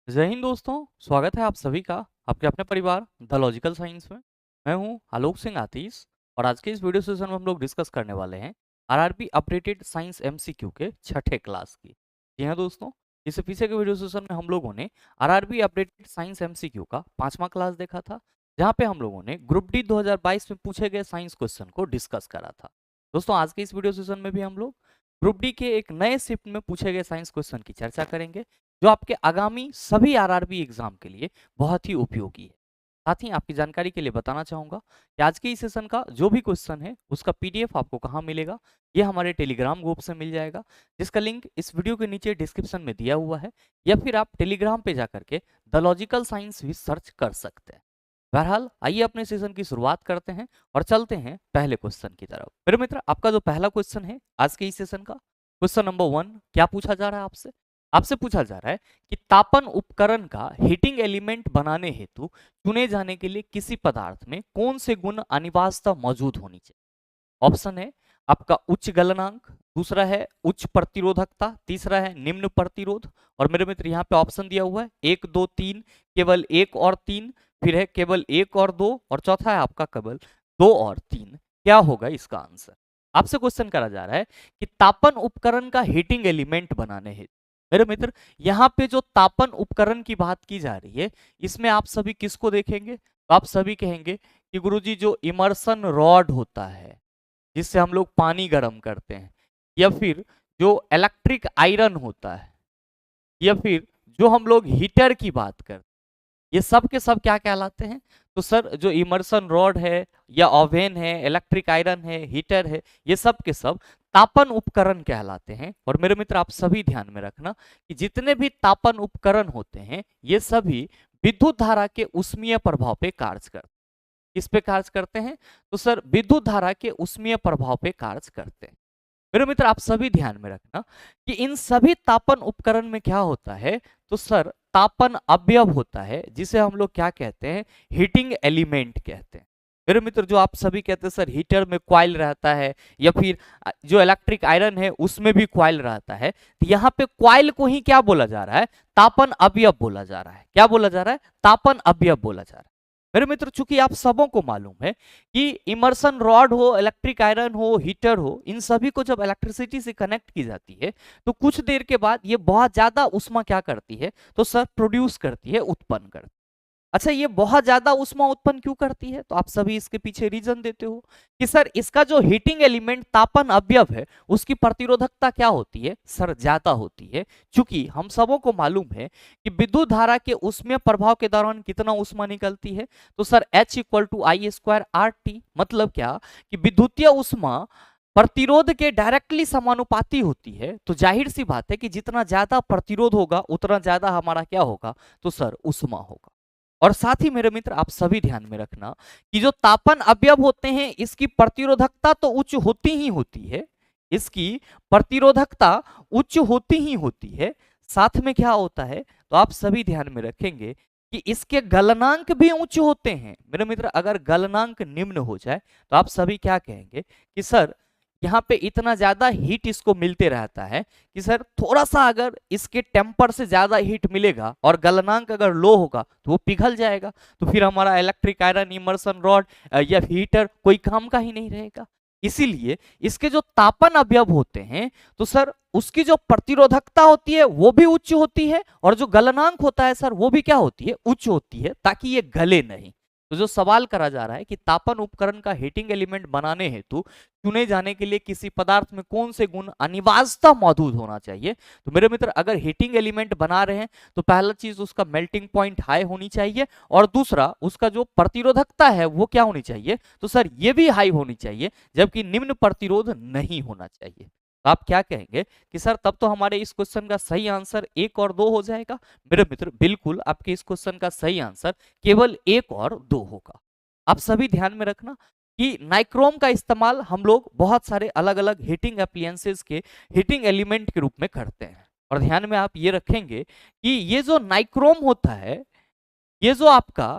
जय हिंद दोस्तों। स्वागत है आप सभी का आपके अपने परिवार द लॉजिकल साइंस में। मैं हूं आलोक सिंह आतीश और आज के इस वीडियो सेशन में हम लोग डिस्कस करने वाले हैं आरआरबी अपडेटेड साइंस एमसीक्यू के छठे क्लास की। जी हाँ दोस्तों, इससे पीछे के वीडियो सेशन में हम लोगों ने आरआरबी अपडेटेड साइंस एमसीक्यू का 5वां क्लास देखा था, जहाँ पे हम लोगों ने ग्रुप डी 2022 में पूछे गए साइंस क्वेश्चन को डिस्कस करा था। दोस्तों आज के इस वीडियो सेशन में भी हम लोग ग्रुप डी के एक नए शिफ्ट में पूछे गए साइंस क्वेश्चन की चर्चा करेंगे, जो आपके आगामी सभी आरआरबी एग्जाम के लिए बहुत ही उपयोगी है। साथ ही आपकी जानकारी के लिए बताना चाहूंगा कि आज के इस सेशन का जो भी क्वेश्चन है उसका पीडीएफ आपको कहाँ मिलेगा, ये हमारे टेलीग्राम ग्रुप से मिल जाएगा, जिसका लिंक इस वीडियो के नीचे डिस्क्रिप्शन में दिया हुआ है, या फिर आप टेलीग्राम पे जाकर के द लॉजिकल साइंस भी सर्च कर सकते हैं। बहरहाल आइए अपने सेशन की शुरुआत करते हैं और चलते हैं पहले क्वेश्चन की तरफ। मेरे मित्र, आपका जो पहला क्वेश्चन है आज के इस सेशन का, क्वेश्चन नंबर 1 क्या पूछा जा रहा है आपसे? आपसे पूछा जा रहा है कि तापन उपकरण का हीटिंग एलिमेंट बनाने हेतु चुने जाने के लिए किसी पदार्थ में कौन से गुण अनिवार्यतः मौजूद होनी चाहिए। ऑप्शन है आपका उच्च गलनांक, दूसरा है उच्च प्रतिरोधकता, तीसरा है निम्न प्रतिरोध, और मेरे मित्र यहाँ पे ऑप्शन दिया हुआ है 1 2 3, केवल 1 और 3, फिर है केवल 1 और 2, और चौथा है आपका केवल 2 और 3। क्या होगा इसका आंसर? आपसे क्वेश्चन करा जा रहा है कि तापन उपकरण का हीटिंग एलिमेंट बनाने हेतु, मेरे मित्र यहाँ पे जो तापन उपकरण की बात की जा रही है, इसमें आप सभी किसको देखेंगे? तो आप सभी कहेंगे कि गुरुजी जो इमर्सन रॉड होता है जिससे हम लोग पानी गर्म करते हैं, या फिर जो इलेक्ट्रिक आयरन होता है, या फिर जो हम लोग हीटर की बात करते हैं, ये सब के सब क्या कहलाते हैं? तो सर जो इमर्सन रॉड है या ओवन है, इलेक्ट्रिक आयरन है, हीटर है, ये सब के सब तापन उपकरण कहलाते हैं। और मेरे मित्र आप सभी ध्यान में रखना कि जितने भी तापन उपकरण होते हैं ये सभी विद्युत धारा के उष्मीय प्रभाव पे कार्य करते हैं। किस पे कार्य करते हैं? तो सर विद्युत धारा के उष्मीय प्रभाव पे कार्य करते हैं। मेरे मित्र आप सभी ध्यान में रखना कि इन सभी तापन उपकरण में क्या होता है? तो सर तापन अवयव होता है, जिसे हम लोग क्या कहते हैं? हीटिंग एलिमेंट कहते हैं। मेरे मित्र जो आप सभी कहते हैं सर हीटर में कॉइल रहता है, या फिर जो इलेक्ट्रिक आयरन है उसमें भी कॉइल रहता है, तो यहाँ पे कॉइल को ही क्या बोला जा रहा है? तापन अवयव बोला जा रहा है। क्या बोला जा रहा है? तापन अवयव बोला जा रहा है। मेरे मित्र चूंकि आप सबों को मालूम है कि इमर्सन रॉड हो, इलेक्ट्रिक आयरन हो, हीटर हो, इन सभी को जब इलेक्ट्रिसिटी से कनेक्ट की जाती है तो कुछ देर के बाद ये बहुत ज्यादा ऊष्मा क्या करती है? तो सर प्रोड्यूस करती है, उत्पन्न करती है। अच्छा, ये बहुत ज्यादा ऊष्मा उत्पन्न क्यों करती है? तो आप सभी इसके पीछे रीजन देते हो कि सर इसका जो हीटिंग एलिमेंट तापन अवयव है उसकी प्रतिरोधकता क्या होती है? सर ज्यादा होती है। चूंकि हम सबों को मालूम है कि विद्युत धारा के उष्मीय प्रभाव के दौरान कितना ऊष्मा निकलती है? तो sir H equal to I square R T. मतलब क्या कि विद्युतीय ऊष्मा प्रतिरोध के डायरेक्टली समानुपाती होती है, तो जाहिर सी बात है कि जितना ज्यादा प्रतिरोध होगा उतना ज्यादा हमारा क्या होगा? तो सर ऊष्मा होगा। और साथ ही मेरे मित्र आप सभी ध्यान में रखना कि जो तापन अवयव होते हैं इसकी प्रतिरोधकता तो उच्च होती ही होती है, इसकी प्रतिरोधकता उच्च होती ही होती है। साथ में क्या होता है? तो आप सभी ध्यान में रखेंगे कि इसके गलनांक भी उच्च होते हैं। मेरे मित्र अगर गलनांक निम्न हो जाए तो आप सभी क्या कहेंगे कि सर यहाँ पे इतना ज्यादा हीट इसको मिलते रहता है कि सर थोड़ा सा अगर इसके टेम्पर से ज्यादा हीट मिलेगा और गलनांक अगर लो होगा तो वो पिघल जाएगा, तो फिर हमारा इलेक्ट्रिक आयरन, इमर्सन रॉड या हीटर कोई काम का ही नहीं रहेगा। इसीलिए इसके जो तापन अवयव होते हैं तो सर उसकी जो प्रतिरोधकता होती है वो भी उच्च होती है, और जो गलनांक होता है सर वो भी क्या होती है? उच्च होती है, ताकि ये गले नहीं। तो जो सवाल करा जा रहा है कि तापन उपकरण का हीटिंग एलिमेंट बनाने हेतु चुने जाने के लिए किसी पदार्थ में कौन से गुण अनिवार्यतः मौजूद होना चाहिए, तो मेरे मित्र अगर हीटिंग एलिमेंट बना रहे हैं तो पहला चीज उसका मेल्टिंग पॉइंट हाई होनी चाहिए, और दूसरा उसका जो प्रतिरोधकता है वो क्या होनी चाहिए? तो सर ये भी हाई होनी चाहिए, जबकि निम्न प्रतिरोध नहीं होना चाहिए। तो आप क्या कहेंगे कि सर तब तो हमारे इस क्वेश्चन का सही आंसर 1 और 2 हो जाएगा? मेरे मित्र बिल्कुल आपके इस क्वेश्चन का सही आंसर केवल 1 और 2 होगा। आप सभी ध्यान में रखना कि नाइक्रोम का इस्तेमाल हम लोग बहुत सारे अलग अलग हीटिंग एप्लियंसेस के हीटिंग एलिमेंट के रूप में करते हैं। और ध्यान में आप ये रखेंगे कि ये जो नाइक्रोम होता है, ये जो आपका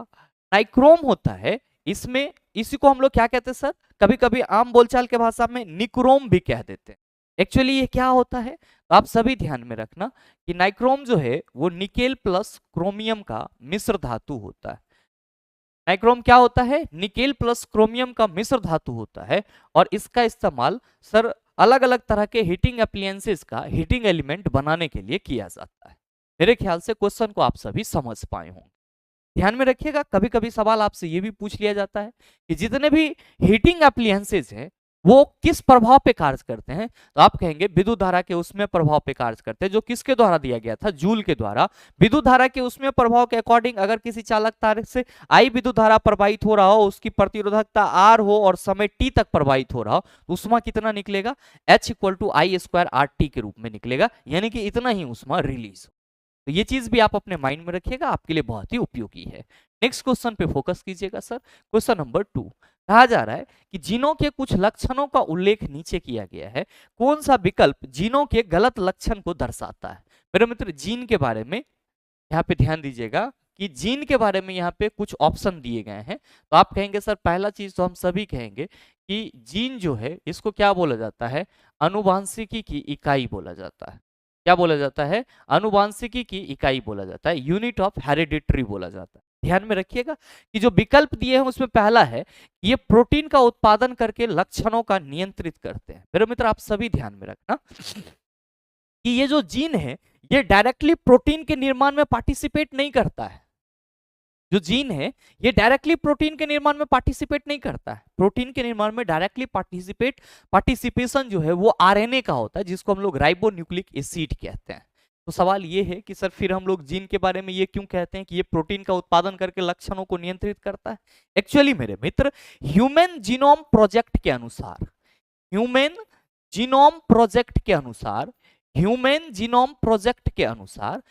नाइक्रोम होता है, इसमें इसी को हम लोग क्या कहते हैं सर? कभी कभी आम बोलचाल के भाषा में निक्रोम भी कह देते हैं। एक्चुअली ये क्या होता है, तो आप सभी ध्यान में रखना कि नाइक्रोम जो है वो निकेल प्लस क्रोमियम का मिश्र धातु होता है। नाइक्रोम क्या होता है, निकेल प्लस क्रोमियम का मिश्र धातु होता है, और इसका इस्तेमाल सर अलग अलग तरह के हीटिंग एप्लियंसेस का हीटिंग एलिमेंट बनाने के लिए किया जाता है। मेरे ख्याल से क्वेश्चन को आप सभी समझ पाए होंगे। ध्यान में रखिएगा, कभी कभी सवाल आपसे ये भी पूछ लिया जाता है कि जितने भी हीटिंग एप्लियंसेस हैं वो किस प्रभाव पे कार्य करते हैं, तो आप कहेंगे विद्युत धारा के उसमें प्रभाव पे कार्य करते हैं, जो किसके द्वारा दिया गया था, जूल के द्वारा। विद्युत धारा के उसमें प्रभाव के अकॉर्डिंग अगर किसी चालक तार से आई विद्युत धारा प्रवाहित हो रहा हो, उसकी प्रतिरोधकता आर हो और समय टी तक प्रवाहित हो रहा हो, तो उष्मा कितना निकलेगा, H equal to I square R T के रूप में निकलेगा, यानी कि इतना ही उष्मा रिलीज। तो ये चीज भी आप अपने माइंड में रखिएगा, आपके लिए बहुत ही उपयोगी है। नेक्स्ट क्वेश्चन पे फोकस कीजिएगा सर। क्वेश्चन नंबर 2 कहा जा रहा है कि जीनों के कुछ लक्षणों का उल्लेख नीचे किया गया है, कौन सा विकल्प जीनों के गलत लक्षण को दर्शाता है। मेरे मित्र, जीन के बारे में यहाँ पे ध्यान दीजिएगा कि जीन के बारे में यहाँ पे कुछ ऑप्शन दिए गए हैं। तो आप कहेंगे सर पहला चीज तो हम सभी कहेंगे कि जीन जो है इसको क्या बोला जाता है, अनुवांशिकी की इकाई बोला जाता है। क्या बोला जाता है, अनुवांशिकी की इकाई बोला जाता है, यूनिट ऑफ हेरिडिटरी बोला जाता है। ध्यान में रखिएगा कि जो विकल्प दिए हैं उसमें पहला है ये प्रोटीन का उत्पादन करके लक्षणों का नियंत्रित करते हैं। मेरे मित्र, आप सभी ध्यान में रखना कि ये जो जीन है ये डायरेक्टली प्रोटीन के निर्माण में पार्टिसिपेट नहीं करता है। जो जीन है ये डायरेक्टली प्रोटीन के निर्माण में पार्टिसिपेट नहीं करता है। प्रोटीन के निर्माण में डायरेक्टली पार्टिसिपेशन जो है वो आरएनए का होता है, जिसको हम लोग राइबोन्यूक्लिक एसिड कहते हैं। तो सवाल ये है कि सर फिर हम लोग जीन के बारे में ये क्यों कहते हैं कि ये प्रोटीन का उत्पादन करके लक्षणों को नियंत्रित करता है। एक्चुअली मेरे मित्र, ह्यूमन जीनोम प्रोजेक्ट के अनुसार, ह्यूमन जीनोम प्रोजेक्ट के अनुसार ह्यूमन जीनोम प्रोजेक्ट के अनुसार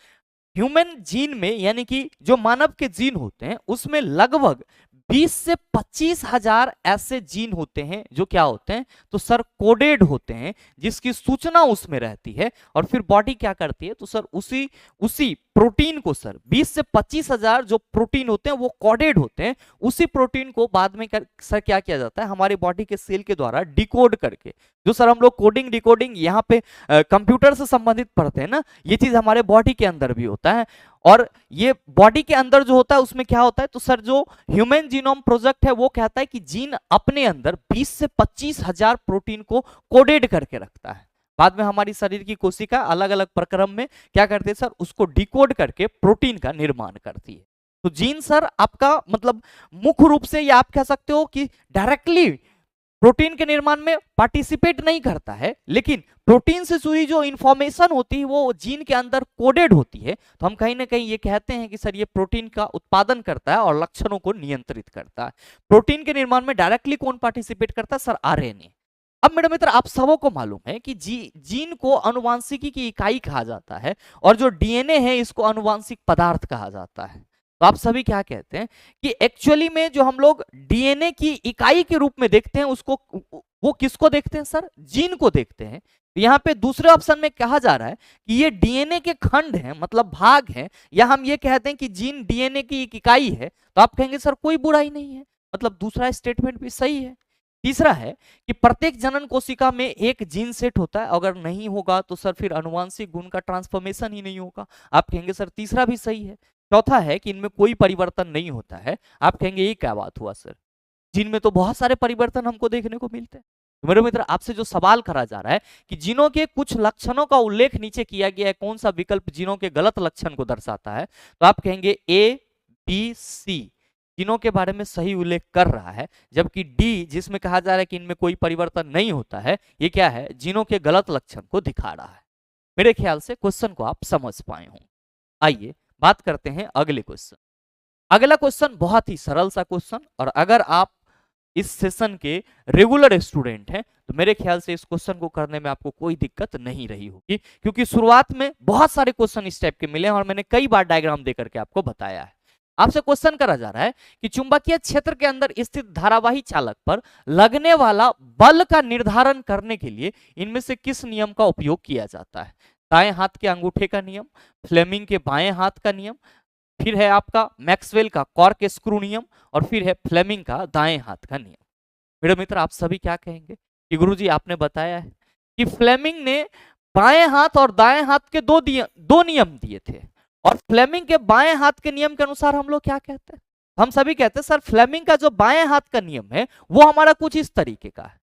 ह्यूमन जीन में, यानी कि जो मानव के जीन होते हैं उसमें लगभग 20 से 25,000 ऐसे जीन होते हैं जो क्या होते हैं, तो सर कोडेड होते हैं, जिसकी सूचना उसमें रहती है। और फिर बॉडी क्या करती है, तो सर उसी उसी प्रोटीन को सर 20 से 25,000 जो प्रोटीन होते हैं वो कोडेड होते हैं, उसी प्रोटीन को बाद में सर क्या किया जाता है, हमारे बॉडी के सेल के द्वारा डिकोड करके, जो सर हम लोग कोडिंग डिकोडिंग यहाँ पे कंप्यूटर से संबंधित पढ़ते हैं ना, ये चीज हमारे बॉडी के अंदर भी होता है। और ये बॉडी के अंदर जो होता है उसमें क्या होता है, तो सर जो ह्यूमन जीनोम प्रोजेक्ट है वो कहता है कि जीन अपने अंदर 20 से 25,000 प्रोटीन को कोडेड करके रखता है। बाद में हमारी शरीर की कोशिका अलग अलग प्रक्रम में क्या करते हैं सर, उसको डिकोड करके प्रोटीन का निर्माण करती है। तो जीन सर आपका मतलब मुख्य रूप से, या आप कह सकते हो कि डायरेक्टली प्रोटीन के निर्माण में पार्टिसिपेट नहीं करता है, लेकिन प्रोटीन से जुड़ी जो इंफॉर्मेशन होती है वो जीन के अंदर कोडेड होती है। तो हम कहीं ना कहीं ये कहते हैं कि सर ये प्रोटीन का उत्पादन करता है और लक्षणों को नियंत्रित करता है। प्रोटीन के निर्माण में डायरेक्टली कौन पार्टिसिपेट करता है, सर आरएनए। अब मेरे मित्र, आप सबों को मालूम है कि जीन को अनुवांशिकी की इकाई कहा जाता है, और जो डीएनए है इसको अनुवांशिक पदार्थ कहा जाता है। तो आप सभी क्या कहते हैं कि एक्चुअली में जो हम लोग डीएनए की इकाई के रूप में देखते हैं उसको, वो किसको देखते हैं सर, जीन को देखते हैं। यहाँ पे दूसरे ऑप्शन में कहा जा रहा है कि ये डीएनए के खंड हैं, मतलब भाग हैं, या हम ये कहते हैं कि जीन डीएनए की एक इकाई है। तो आप कहेंगे सर कोई बुराई नहीं है, मतलब दूसरा स्टेटमेंट भी सही है। तीसरा है कि प्रत्येक जनन कोशिका में एक जीन सेट होता है, अगर नहीं होगा तो सर फिर अनुवांशिक गुण का ट्रांसफॉर्मेशन ही नहीं होगा। आप कहेंगे सर तीसरा भी सही है। चौथा है कि इनमें कोई परिवर्तन नहीं होता है। आप कहेंगे ये क्या बात हुआ सर, जीन में तो बहुत सारे परिवर्तन हमको देखने को मिलते हैं। तो मेरे मित्र, आपसे जो सवाल करा जा रहा है कि जीनों के कुछ लक्षणों का उल्लेख नीचे किया गया है, कौन सा विकल्प जीनों के गलत लक्षण को दर्शाता है, तो आप कहेंगे ए बी सी जीनों के बारे में सही उल्लेख कर रहा है, जबकि डी जिसमें कहा जा रहा है कि इनमें कोई परिवर्तन नहीं होता है, ये क्या है, जीनों के गलत लक्षण को दिखा रहा है। मेरे ख्याल से क्वेश्चन को आप समझ पाए हों। आइए बात करते हैं अगले क्वेश्चन। अगला क्वेश्चन बहुत ही सरल सा क्वेश्चन, और अगर आप इस सेशन के रेगुलर स्टूडेंट हैं तो मेरे ख्याल से इस क्वेश्चन को करने में आपको कोई दिक्कत नहीं रही होगी, क्योंकि शुरुआत में बहुत सारे क्वेश्चन इस टाइप के मिले हैं और मैंने कई बार डायग्राम देकर के आपको बताया है। आपसे क्वेश्चन करा जा रहा है कि चुंबकीय क्षेत्र के अंदर स्थित धारावाही चालक पर लगने वाला बल का निर्धारण करने के लिए इनमें से किस नियम का उपयोग किया जाता है। दाएं हाथ के अंगूठे का नियम, फ्लेमिंग के बाएं हाथ का नियम, फिर है आपका मैक्सवेल का कॉर्क स्क्रू नियम, और फिर है फ्लेमिंग का दाएं हाथ का नियम। मेरे मित्र, आप सभी क्या कहेंगे कि गुरुजी आपने बताया है कि फ्लेमिंग ने बाएं हाथ और दाएं हाथ के दो नियम दिए थे, और फ्लेमिंग के बाएं हाथ के नियम के अनुसार हम लोग क्या कहते हैं, हम सभी कहते हैं सर फ्लेमिंग का जो बाएं हाथ का नियम है वो हमारा कुछ इस तरीके का है,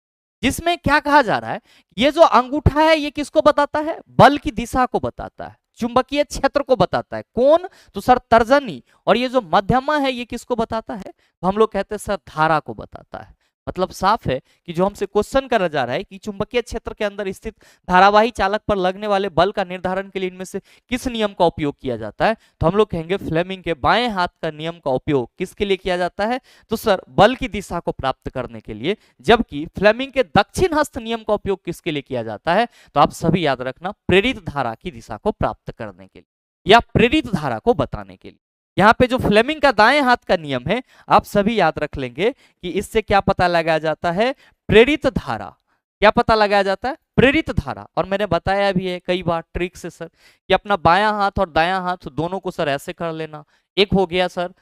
जिसमें क्या कहा जा रहा है, ये जो अंगूठा है ये किसको बताता है, बल की दिशा को बताता है, चुंबकीय क्षेत्र को बताता है, कौन, तो सर तर्जनी, और ये जो मध्यमा है ये किसको बताता है, तो हम लोग कहते हैं सर धारा को बताता है। मतलब साफ है कि जो हमसे क्वेश्चन करा जा रहा है कि चुंबकीय क्षेत्र के अंदर स्थित धारावाही चालक पर लगने वाले बल का निर्धारण के लिए इनमें से किस नियम का उपयोग किया जाता है, तो हम लोग कहेंगे फ्लेमिंग के बाएं हाथ का नियम का उपयोग किसके लिए किया जाता है, तो सर बल की दिशा को प्राप्त करने के लिए, जबकि फ्लेमिंग के दक्षिण हस्त नियम का उपयोग किसके लिए किया जाता है, तो आप सभी याद रखना प्रेरित धारा की दिशा को प्राप्त करने के लिए या प्रेरित धारा को बताने के लिए। यहाँ पे जो फ्लेमिंग का दाएं हाथ का नियम है आप सभी याद रख लेंगे कि इससे क्या पता लगाया जाता है, प्रेरित धारा। क्या पता लगाया जाता है, प्रेरित धारा। और मैंने बताया भी है कई बार ट्रिक से सर कि अपना बायां हाथ और दायां हाथ दोनों को सर ऐसे कर लेना, एक हो गया सर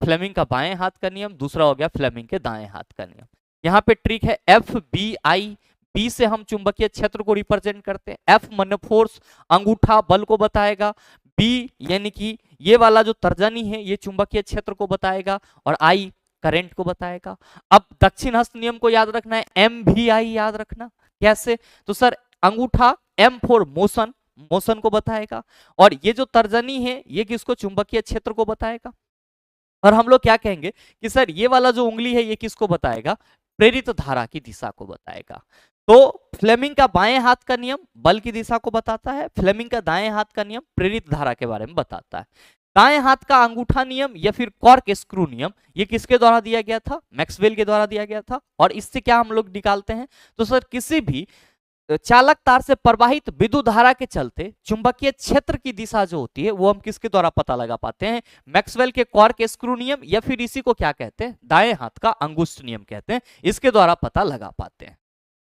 फ्लेमिंग का बाएं हाथ का नियम, दूसरा हो गया फ्लेमिंग के दाएं हाथ का नियम। यहाँ पे ट्रिक है FBI, बी से हम चुंबकीय क्षेत्र को रिप्रेजेंट करते हैं, एफ माने फोर्स, अंगूठा बल को बताएगा, बी यानी कि ये वाला जो तर्जनी है ये चुंबकीय क्षेत्र को बताएगा, और आई करंट को बताएगा। अब दक्षिण हस्त नियम को याद रखना है, MVI याद रखना। कैसे, तो सर अंगूठा M फॉर मोशन, मोशन को बताएगा, और ये जो तर्जनी है ये किसको, चुंबकीय क्षेत्र को बताएगा। और हम लोग क्या कहेंगे कि सर ये वाला जो उंगली है ये किसको बताएगा, प्रेरित धारा की दिशा को बताएगा। तो फ्लेमिंग का बाएं हाथ का नियम बल की दिशा को बताता है, फ्लेमिंग का दाएं हाथ का नियम प्रेरित धारा के बारे में बताता है। दाएं हाथ का अंगूठा नियम या फिर कॉर्क स्क्रू नियम ये किसके द्वारा दिया गया था, मैक्सवेल के द्वारा दिया गया था। और इससे क्या हम लोग निकालते हैं, तो सर किसी भी चालक तार से प्रवाहित विद्युत धारा के चलते चुंबकीय क्षेत्र की दिशा जो होती है वो हम किसके द्वारा पता लगा पाते हैं, मैक्सवेल के कॉर्क स्क्रू नियम या फिर इसी को क्या कहते हैं, दाएं हाथ का अंगुष्ठ नियम कहते हैं, इसके द्वारा पता लगा पाते हैं।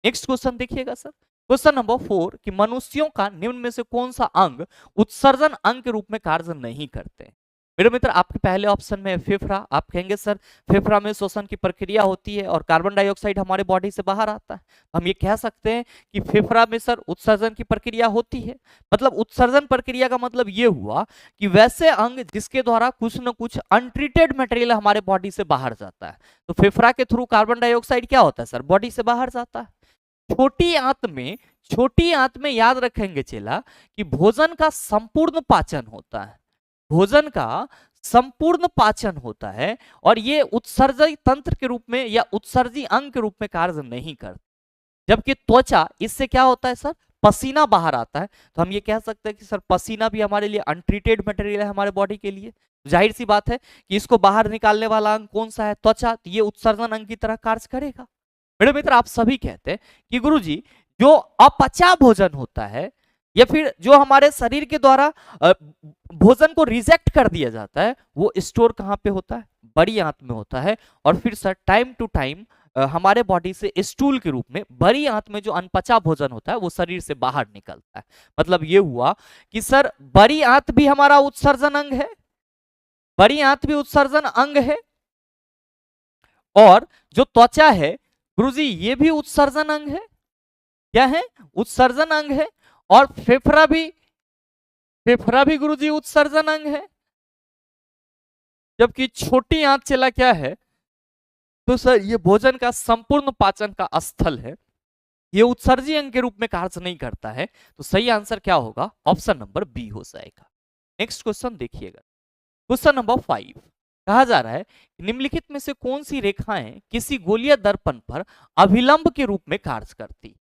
नेक्स्ट क्वेश्चन देखिएगा सर, क्वेश्चन नंबर 4 कि मनुष्यों का निम्न में से कौन सा अंग उत्सर्जन अंग के रूप में कार्य नहीं करते। मेरे मित्र आपके पहले ऑप्शन में फेफड़ा, आप कहेंगे सर फेफड़ा में श्वसन की प्रक्रिया होती है और कार्बन डाइऑक्साइड हमारे बॉडी से बाहर आता है, हम ये कह सकते हैं कि फेफड़ा में सर उत्सर्जन की प्रक्रिया होती है। मतलब उत्सर्जन प्रक्रिया का मतलब ये हुआ कि वैसे अंग जिसके द्वारा कुछ न कुछ अनट्रीटेड मटेरियल हमारे बॉडी से बाहर जाता है, तो फेफड़ा के थ्रू कार्बन डाइऑक्साइड क्या होता है सर, बॉडी से बाहर जाता है। छोटी आंत में याद रखेंगे चेला कि भोजन का संपूर्ण पाचन होता है, भोजन का संपूर्ण पाचन होता है, और ये उत्सर्जी तंत्र के रूप में या उत्सर्जी अंग के रूप में कार्य नहीं करता। जबकि त्वचा, इससे क्या होता है सर, पसीना बाहर आता है, तो हम ये कह सकते हैं कि सर पसीना भी हमारे लिए अनट्रीटेड मटेरियल है हमारे बॉडी के लिए। जाहिर सी बात है कि इसको बाहर निकालने वाला अंग कौन सा है, त्वचा, तो ये उत्सर्जन अंग की तरह कार्य करेगा। मेरे मित्र आप सभी कहते हैं कि गुरुजी जो अपचा भोजन होता है या फिर जो हमारे शरीर के द्वारा भोजन को रिजेक्ट कर दिया जाता है वो स्टोर कहाँ पे होता है, बड़ी आंत में होता है, और फिर सर टाइम टू टाइम हमारे बॉडी से स्टूल के रूप में बड़ी आंत में जो अनपचा भोजन होता है वो शरीर से बाहर निकलता है। मतलब ये हुआ कि सर बड़ी आंत भी हमारा उत्सर्जन अंग है, बड़ी आंत भी उत्सर्जन अंग है, और जो त्वचा है गुरुजी ये भी उत्सर्जन अंग है, क्या है, उत्सर्जन अंग है, और फेफड़ा भी गुरुजी उत्सर्जन अंग है। जबकि छोटी आंत चला क्या है, तो सर ये भोजन का संपूर्ण पाचन का स्थल है, ये उत्सर्जी अंग के रूप में कार्य नहीं करता है। तो सही आंसर क्या होगा, ऑप्शन नंबर बी हो जाएगा। नेक्स्ट क्वेश्चन देखिएगा, क्वेश्चन नंबर 5 कहा जा रहा है निम्नलिखित में से कौन सी रेखाएं किसी गोलीय दर्पण पर अभिलंब के रूप में कार्य करती।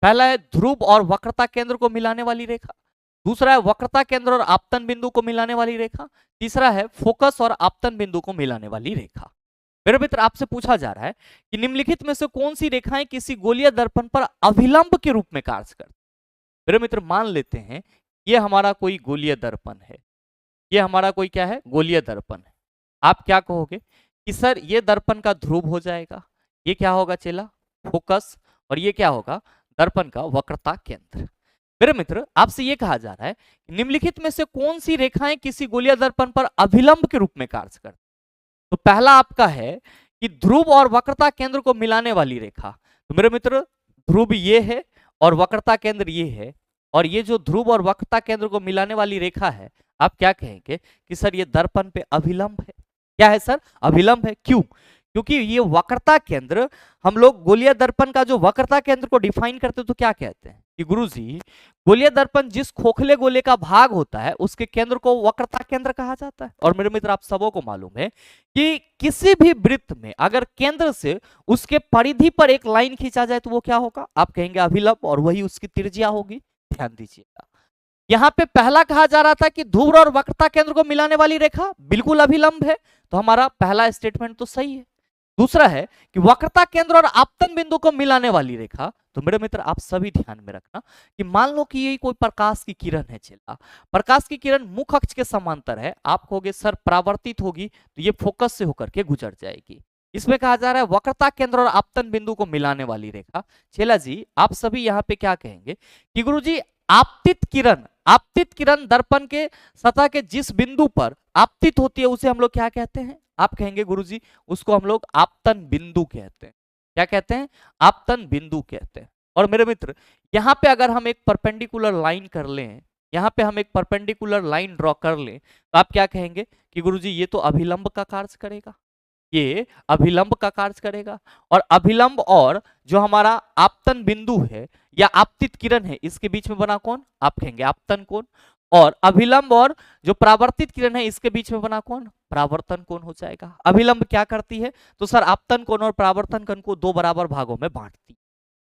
पहला है ध्रुव और वक्रता केंद्र को मिलाने वाली रेखा, दूसरा है वक्रता केंद्र और आपतन बिंदु को मिलाने वाली रेखा, तीसरा है फोकस और आपतन बिंदु को मिलाने वाली रेखा। मेरे मित्र आपसे पूछा जा रहा है कि निम्नलिखित में से कौन सी रेखाएं किसी गोलीय दर्पण पर अभिलंब के रूप में कार्य करती। मेरे मित्र मान लेते हैं ये हमारा कोई गोलीय दर्पण है, ये हमारा कोई क्या है, गोलीय दर्पण है। आप क्या कहोगे कि सर ये दर्पण का ध्रुव हो जाएगा, ये क्या होगा चेला, फोकस, और ये क्या होगा, दर्पण का वक्रता केंद्र। मेरे मित्र आपसे ये कहा जा रहा है निम्नलिखित में से कौन सी रेखाएं किसी गोलीय दर्पण पर अभिलंब के रूप में कार्य करती। तो पहला आपका है कि ध्रुव और वक्रता केंद्र को मिलाने वाली रेखा, तो मेरे मित्र ध्रुव ये है और वक्रता केंद्र ये है, और ये जो ध्रुव और वक्रता केंद्र को मिलाने वाली रेखा है, आप क्या कहेंगे कि सर ये दर्पण पे अभिलंब है। क्या है सर? अभिलंब है। क्यों? क्योंकि ये वक्रता केंद्र, हम लोग गोलीय दर्पण का जो वक्रता केंद्र को डिफाइन करते हैं तो क्या कहते हैं कि गुरुजी गोलीय दर्पण जिस खोखले गोले का भाग होता है उसके केंद्र को वक्रता केंद्र कहा जाता है। और मेरे मित्र आप सबों को मालूम है कि किसी भी वृत्त में अगर केंद्र से उसके परिधि पर एक लाइन खींचा जाए तो वो क्या होगा? आप कहेंगे अभिलंब, और वही उसकी त्रिज्या होगी। ध्यान दीजिएगा, यहां पे पहला कहा जा रहा था कि ध्रुव और वक्रता केंद्र को मिलाने वाली रेखा बिल्कुल अभिलंब है, तो हमारा पहला स्टेटमेंट तो सही है। दूसरा है कि वक्रता केंद्र और आपतन बिंदु को मिलाने वाली रेखा, तो मेरे मित्र आप सभी ध्यान में रखना कि मान लो कि ये कोई प्रकाश की किरण है चला, प्रकाश की किरण मुख्य अक्ष के समांतर है, आप कहोगे सर परावर्तित होगी तो ये फोकस से होकर के गुजर जाएगी। इसमें कहा जा रहा है वक्रता केंद्र और आपतन बिंदु को मिलाने वाली रेखा। चेला जी आप सभी यहाँ पे क्या कहेंगे कि गुरुजी आपतित किरण दर्पण के सतह के जिस बिंदु पर आपतित होती है उसे हम लोग क्या कहते हैं? आप कहेंगे गुरुजी उसको हम लोग आपतन बिंदु कहते हैं। क्या कहते हैं? आपतन बिंदु कहते हैं। और मेरे मित्र यहाँ पे अगर हम एक परपेंडिकुलर लाइन कर लें, यहाँ पे हम एक परपेंडिकुलर लाइन ड्रॉ कर लें तो आप क्या कहेंगे कि गुरुजी ये तो अभिलंब का कार्य करेगा, ये अभिलंब का कार्य करेगा। और अभिलंब और जो हमारा आपतन बिंदु है या आपतित किरण है इसके बीच में बना कौन? आप कहेंगे आपतन कोण। और अभिलंब और जो परावर्तित किरण है इसके बीच में बना कौन? परावर्तन कोण हो जाएगा। अभिलंब क्या करती है? तो सर आपतन कोण और परावर्तन कोण को दो बराबर भागों में बांटती है।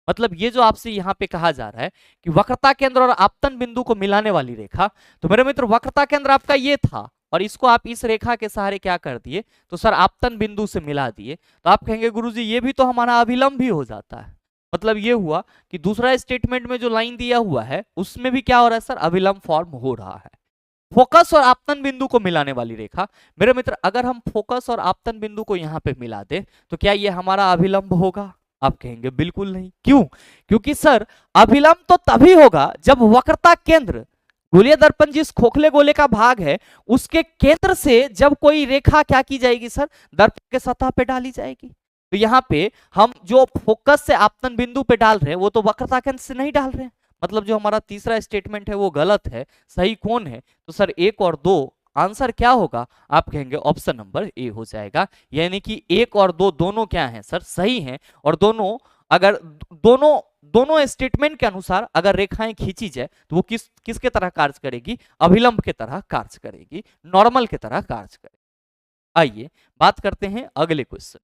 मतलब ये जो आपसे यहाँ पे कहा जा रहा है कि वक्रता केंद्र और आपतन बिंदु को मिलाने वाली रेखा, तो मेरे मित्र वक्रता केंद्र आपका ये था और इसको आप इस रेखा के सहारे क्या कर दिए? तो सर आपतन बिंदु से मिला दिए। तो आप कहेंगे गुरुजी ये भी तो हमारा अभिलंब भी हो जाता है। मतलब ये हुआ कि दूसरा स्टेटमेंट में जो लाइन दिया हुआ है उसमें भी क्या हो रहा है सर? अभिलंब फॉर्म हो रहा है। फोकस और आपतन बिंदु को मिलाने वाली रेखा, मेरे मित्र अगर हम फोकस और आपतन बिंदु को यहाँ पे मिला दे तो क्या ये हमारा अभिलंब होगा? आप कहेंगे बिल्कुल नहीं। क्यों? क्योंकि सर अभिलंब तो तभी होगा जब वक्रता केंद्र, गोलीय दर्पण जिस खोखले गोले का भाग है उसके केंद्र से जब कोई रेखा क्या की जाएगी सर? दर्पण के सतह पे डाली जाएगी। तो यहाँ पे हम जो फोकस से आपतन बिंदु पे डाल रहे हैं वो तो वक्रता केंद्र से नहीं डाल रहे हैं। मतलब जो हमारा तीसरा स्टेटमेंट है वो गलत है। सही कौन है? तो सर एक और दो, आंसर क्या होगा? आप कहेंगे ऑप्शन नंबर ए हो जाएगा। यानी कि एक और दो दोनों क्या हैं सर? सही हैं। और दोनों अगर दोनों स्टेटमेंट के अनुसार अगर रेखाएं खींची जाए तो वो किसके तरह कार्य करेगी? अभिलंब के तरह कार्य करेगी, नॉर्मल के तरह कार्य करेगी। आइए बात करते हैं अगले question.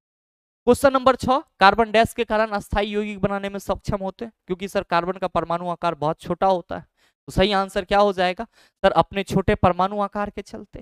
Question number 6, carbon dash के कारण अस्थायी यौगिक बनाने में सक्षम होते हैं, क्योंकि सर कार्बन का परमाणु आकार बहुत छोटा होता है। तो सही आंसर क्या हो जाएगा सर? अपने छोटे परमाणु आकार के चलते।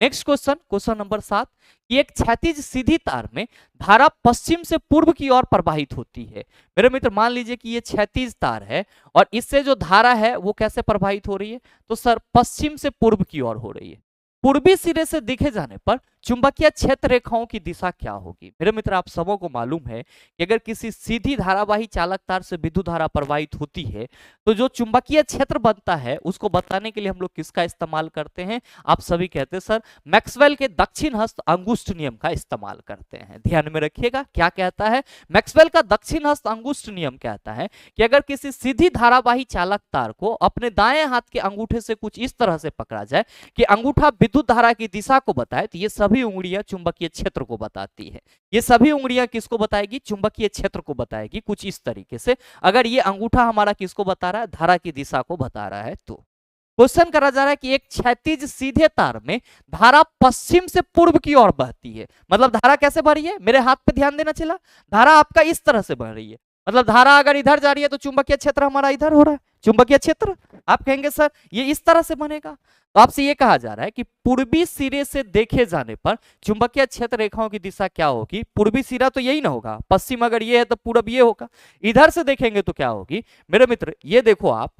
नेक्स्ट क्वेश्चन, क्वेश्चन नंबर 7, कि एक क्षैतिज सीधी तार में धारा पश्चिम से पूर्व की ओर प्रवाहित होती है। मेरे मित्र मान लीजिए कि ये क्षैतिज तार है और इससे जो धारा है वो कैसे प्रवाहित हो रही है? तो सर पश्चिम से पूर्व की ओर हो रही है। पूर्वी सिरे से देखे जाने पर चुंबकीय क्षेत्र रेखाओं की दिशा क्या होगी? मेरे मित्र आप सबों को मालूम है कि अगर किसी सीधी धारावाही चालक तार से विद्युत धारा प्रवाहित होती है तो जो चुंबकीय क्षेत्र बनता है उसको बताने के लिए हम लोग किसका इस्तेमाल करते हैं? आप सभी कहते हैं सर मैक्सवेल के दक्षिण हस्त अंगुष्ठ नियम का इस्तेमाल करते हैं। ध्यान में रखिएगा क्या कहता है मैक्सवेल का दक्षिण हस्त अंगुष्ठ नियम? कहता है कि अगर किसी सीधी धारावाही चालक तार को अपने दाएं हाथ के अंगूठे से कुछ इस तरह से पकड़ा जाए कि अंगूठा विद्युत धारा की दिशा को बताए तो ये सभी उंगलियां चुंबकीय क्षेत्र को बताती है। ये सभी उंगलियां किसको बताएगी? चुंबकीय क्षेत्र को बताएगी कुछ इस तरीके से। अगर ये अंगूठा हमारा किसको बता रहा है? धारा की दिशा को बता रहा है। तो क्वेश्चन करा जा रहा है कि एक क्षैतिज सीधे तार में धारा पश्चिम से पूर्व की ओर बहती है। मतलब धारा कैसे बह रही है? मेरे हाथ पे ध्यान देना चला, धारा आपका इस तरह से बह रही है। मतलब धारा अगर इधर जा रही है तो चुंबकीय क्षेत्र हमारा इधर हो रहा है, चुंबकीय क्षेत्र। आप कहेंगे सर ये इस तरह से बनेगा। तो आपसे ये कहा जा रहा है कि पूर्वी सिरे से देखे जाने पर चुंबकीय क्षेत्र रेखाओं की दिशा क्या होगी? पूर्वी सिरा तो यही ना होगा, पश्चिम अगर ये है तो पूरब ये होगा। इधर से देखेंगे तो क्या होगी? मेरे मित्र ये देखो आप,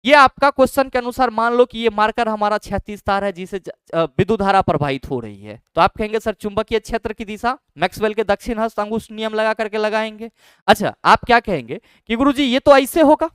ये आपका क्वेश्चन के अनुसार मान लो कि ये मार्कर हमारा क्षैतिज तार है जिसे विद्युत धारा प्रवाहित हो रही है। तो आप कहेंगे सर चुंबकीय क्षेत्र की दिशा मैक्सवेल के दक्षिण हस्त अंगुष्ठ नियम लगा करके लगाएंगे। अच्छा आप क्या कहेंगे कि गुरुजी ये तो ऐसे होगा,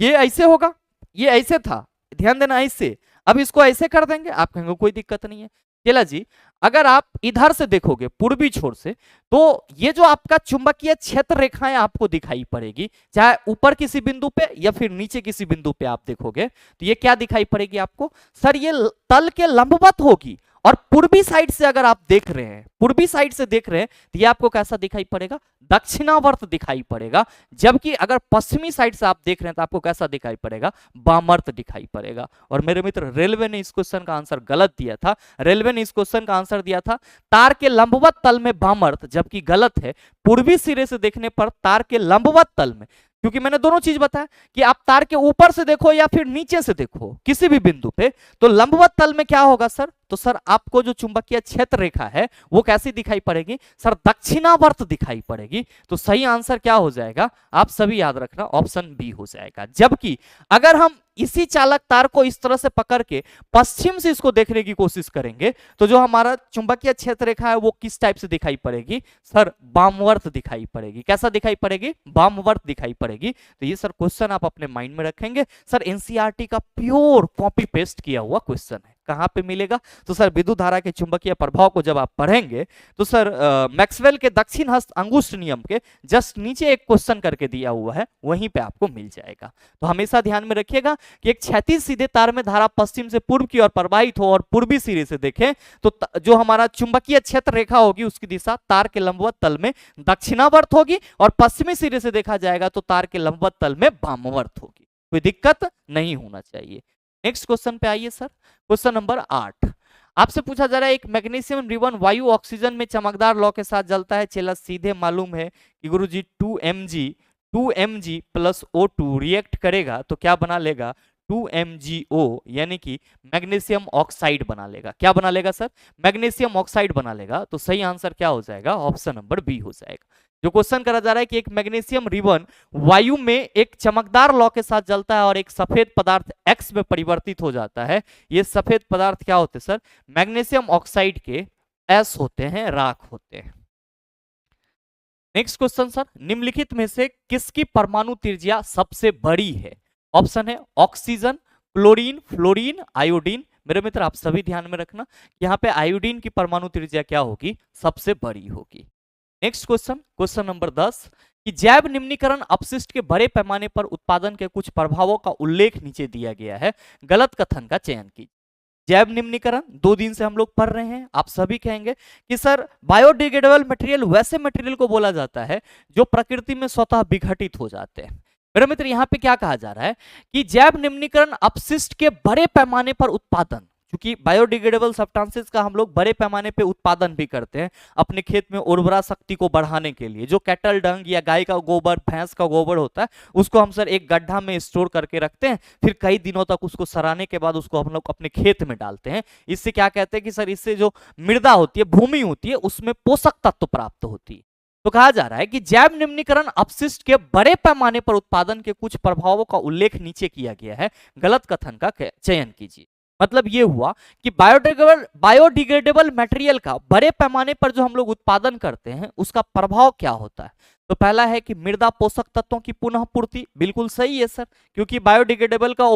ये ऐसे होगा, ये ऐसे था, ध्यान देना ऐसे, अब इसको ऐसे कर देंगे। आप कहेंगे कोई दिक्कत नहीं है। चला जी, अगर आप इधर से देखोगे पूर्वी छोर से, तो ये जो आपका चुंबकीय क्षेत्र रेखाएं आपको दिखाई पड़ेगी, चाहे ऊपर किसी बिंदु पे या फिर नीचे किसी बिंदु पे आप देखोगे, तो ये क्या दिखाई पड़ेगी आपको सर, ये तल के लंबवत होगी। और पूर्वी साइड से अगर आप देख रहे हैं, पूर्वी साइड से देख रहे हैं, तो ये आपको कैसा दिखाई पड़ेगा, दक्षिणावर्त दिखाई पड़ेगा। जबकि अगर पश्चिमी साइड से आप देख रहे हैं तो आपको कैसा दिखाई पड़ेगा, वामावर्त दिखाई पड़ेगा। और मेरे मित्र, रेलवे ने इस क्वेश्चन का आंसर गलत दिया था। रेलवे ने इस क्वेश्चन का आंसर दिया था तार के लंबवत तल में वामावर्त, जबकि गलत है। पूर्वी सिरे से देखने पर तार के लंबवत तल में, क्योंकि मैंने दोनों चीज बताया कि आप तार के ऊपर से देखो या फिर नीचे से देखो किसी भी बिंदु पे, तो लंबवत तल में क्या होगा सर, तो सर आपको जो चुंबकीय क्षेत्र रेखा है वो कैसी दिखाई पड़ेगी सर, दक्षिणावर्त दिखाई पड़ेगी। तो सही आंसर क्या हो जाएगा, आप सभी याद रखना, ऑप्शन बी हो जाएगा। जबकि अगर हम इसी चालक तार को इस तरह से पकड़ के पश्चिम से इसको देखने की कोशिश करेंगे, तो जो हमारा चुंबकीय क्षेत्र रेखा है वो किस टाइप से दिखाई पड़ेगी सर, वामवर्त दिखाई पड़ेगी। कैसा दिखाई पड़ेगी, वामवर्त दिखाई पड़ेगी। तो ये सर क्वेश्चन आप अपने माइंड में रखेंगे। सर एनसीईआरटी का प्योर कॉपी पेस्ट किया हुआ क्वेश्चन है। कहां पे मिलेगा, तो सर विद्युत धारा के चुंबकीय प्रभाव को जब आप पढ़ेंगे तो सर मैक्सवेल के दक्षिण हस्त अंगुष्ठ नियम के जस्ट नीचे एक क्वेश्चन करके दिया हुआ है, वहीं पे आपको मिल जाएगा। तो हमेशा ध्यान में रखिएगा कि एक क्षैतिज सीधे तार में धारा पश्चिम से पूर्व की ओर प्रवाहित हो और पूर्वी सिरे से देखें, तो जो हमारा चुंबकीय क्षेत्र रेखा होगी उसकी दिशा तार के लंबवत तल में दक्षिणावर्त होगी, और पश्चिमी सिरे से देखा जाएगा तो तार के लंबवत तल में वामावर्त होगी। कोई दिक्कत नहीं होना चाहिए। नेक्स्ट क्वेश्चन पे आइए सर, क्वेश्चन नंबर 8 आपसे पूछा जा रहा है, एक मैग्नीशियम रिबन वायु ऑक्सीजन में चमकदार लौ के साथ जलता है। चला सीधे मालूम है कि गुरुजी 2mg प्लस O2 रिएक्ट करेगा तो क्या बना लेगा, 2MgO, यानी कि मैग्नीशियम ऑक्साइड बना लेगा। क्या बना लेगा सर, मैग्नीशियम ऑक्साइड बना लेगा। तो सही आंसर क्या हो जाएगा, ऑप्शन नंबर बी हो जाएगा। जो क्वेश्चन करा जा रहा है कि एक मैग्नीशियम रिबन वायु में एक चमकदार लौ के साथ जलता है और एक सफेद पदार्थ X में परिवर्तित हो जाता है। ये सफेद पदार्थ क्या होते हैं सर, मैग्नीशियम ऑक्साइड के S होते हैं, राख होते हैं। नेक्स्ट क्वेश्चन सर, निम्नलिखित में से किसकी परमाणु त्रिज्या सबसे बड़ी है। ऑप्शन है ऑक्सीजन, क्लोरीन, फ्लोरीन, आयोडीन। मेरे मित्र आप सभी ध्यान में रखना, यहाँ पे आयोडीन की परमाणु त्रिज्या क्या होगी, सबसे बड़ी होगी। नेक्स्ट क्वेश्चन, क्वेश्चन नंबर 10 कि जैव निम्नीकरण अपशिष्ट के बड़े पैमाने पर उत्पादन के कुछ प्रभावों का उल्लेख नीचे दिया गया है, गलत कथन का चयन कीजिए। जैव निम्नीकरण 2 दिन से हम लोग पढ़ रहे हैं, आप सभी कहेंगे कि सर बायोडिग्रेडेबल मटेरियल वैसे मटेरियल को बोला जाता है जो प्रकृति में स्वतः विघटित हो जाते हैं। मेरे मित्र यहाँ पे क्या कहा जा रहा है कि जैव निम्नीकरण अपशिष्ट के बड़े पैमाने पर उत्पादन, क्योंकि बायोडिग्रेडेबल सब्सटेंसेस का हम लोग बड़े पैमाने पे उत्पादन भी करते हैं अपने खेत में उर्वरा शक्ति को बढ़ाने के लिए। जो कैटल डंग या गाय का गोबर, भैंस का गोबर होता है, उसको हम सर एक गड्ढा में स्टोर करके रखते हैं, फिर कई दिनों तक उसको सराने के बाद उसको हम लोग अपने खेत में डालते हैं। इससे क्या कहते हैं कि सर इससे जो मृदा होती है, भूमि होती है, उसमें पोषक तत्व प्राप्त होती है। तो कहा जा रहा है कि जैव निम्नीकरण अपशिष्ट के बड़े पैमाने पर उत्पादन के कुछ प्रभावों का उल्लेख नीचे किया गया है, गलत कथन का चयन कीजिए। मतलब ये हुआ कि बायोडिग्रेडेबल मटेरियल का बड़े पैमाने पर जो हम लोग उत्पादन करते हैं उसका प्रभाव क्या होता है। तो पहला है कि मृदा पोषक तत्वों की पुनः पूर्ति, बिल्कुल सही है सर, क्योंकि बायोडिग्रेडेबल का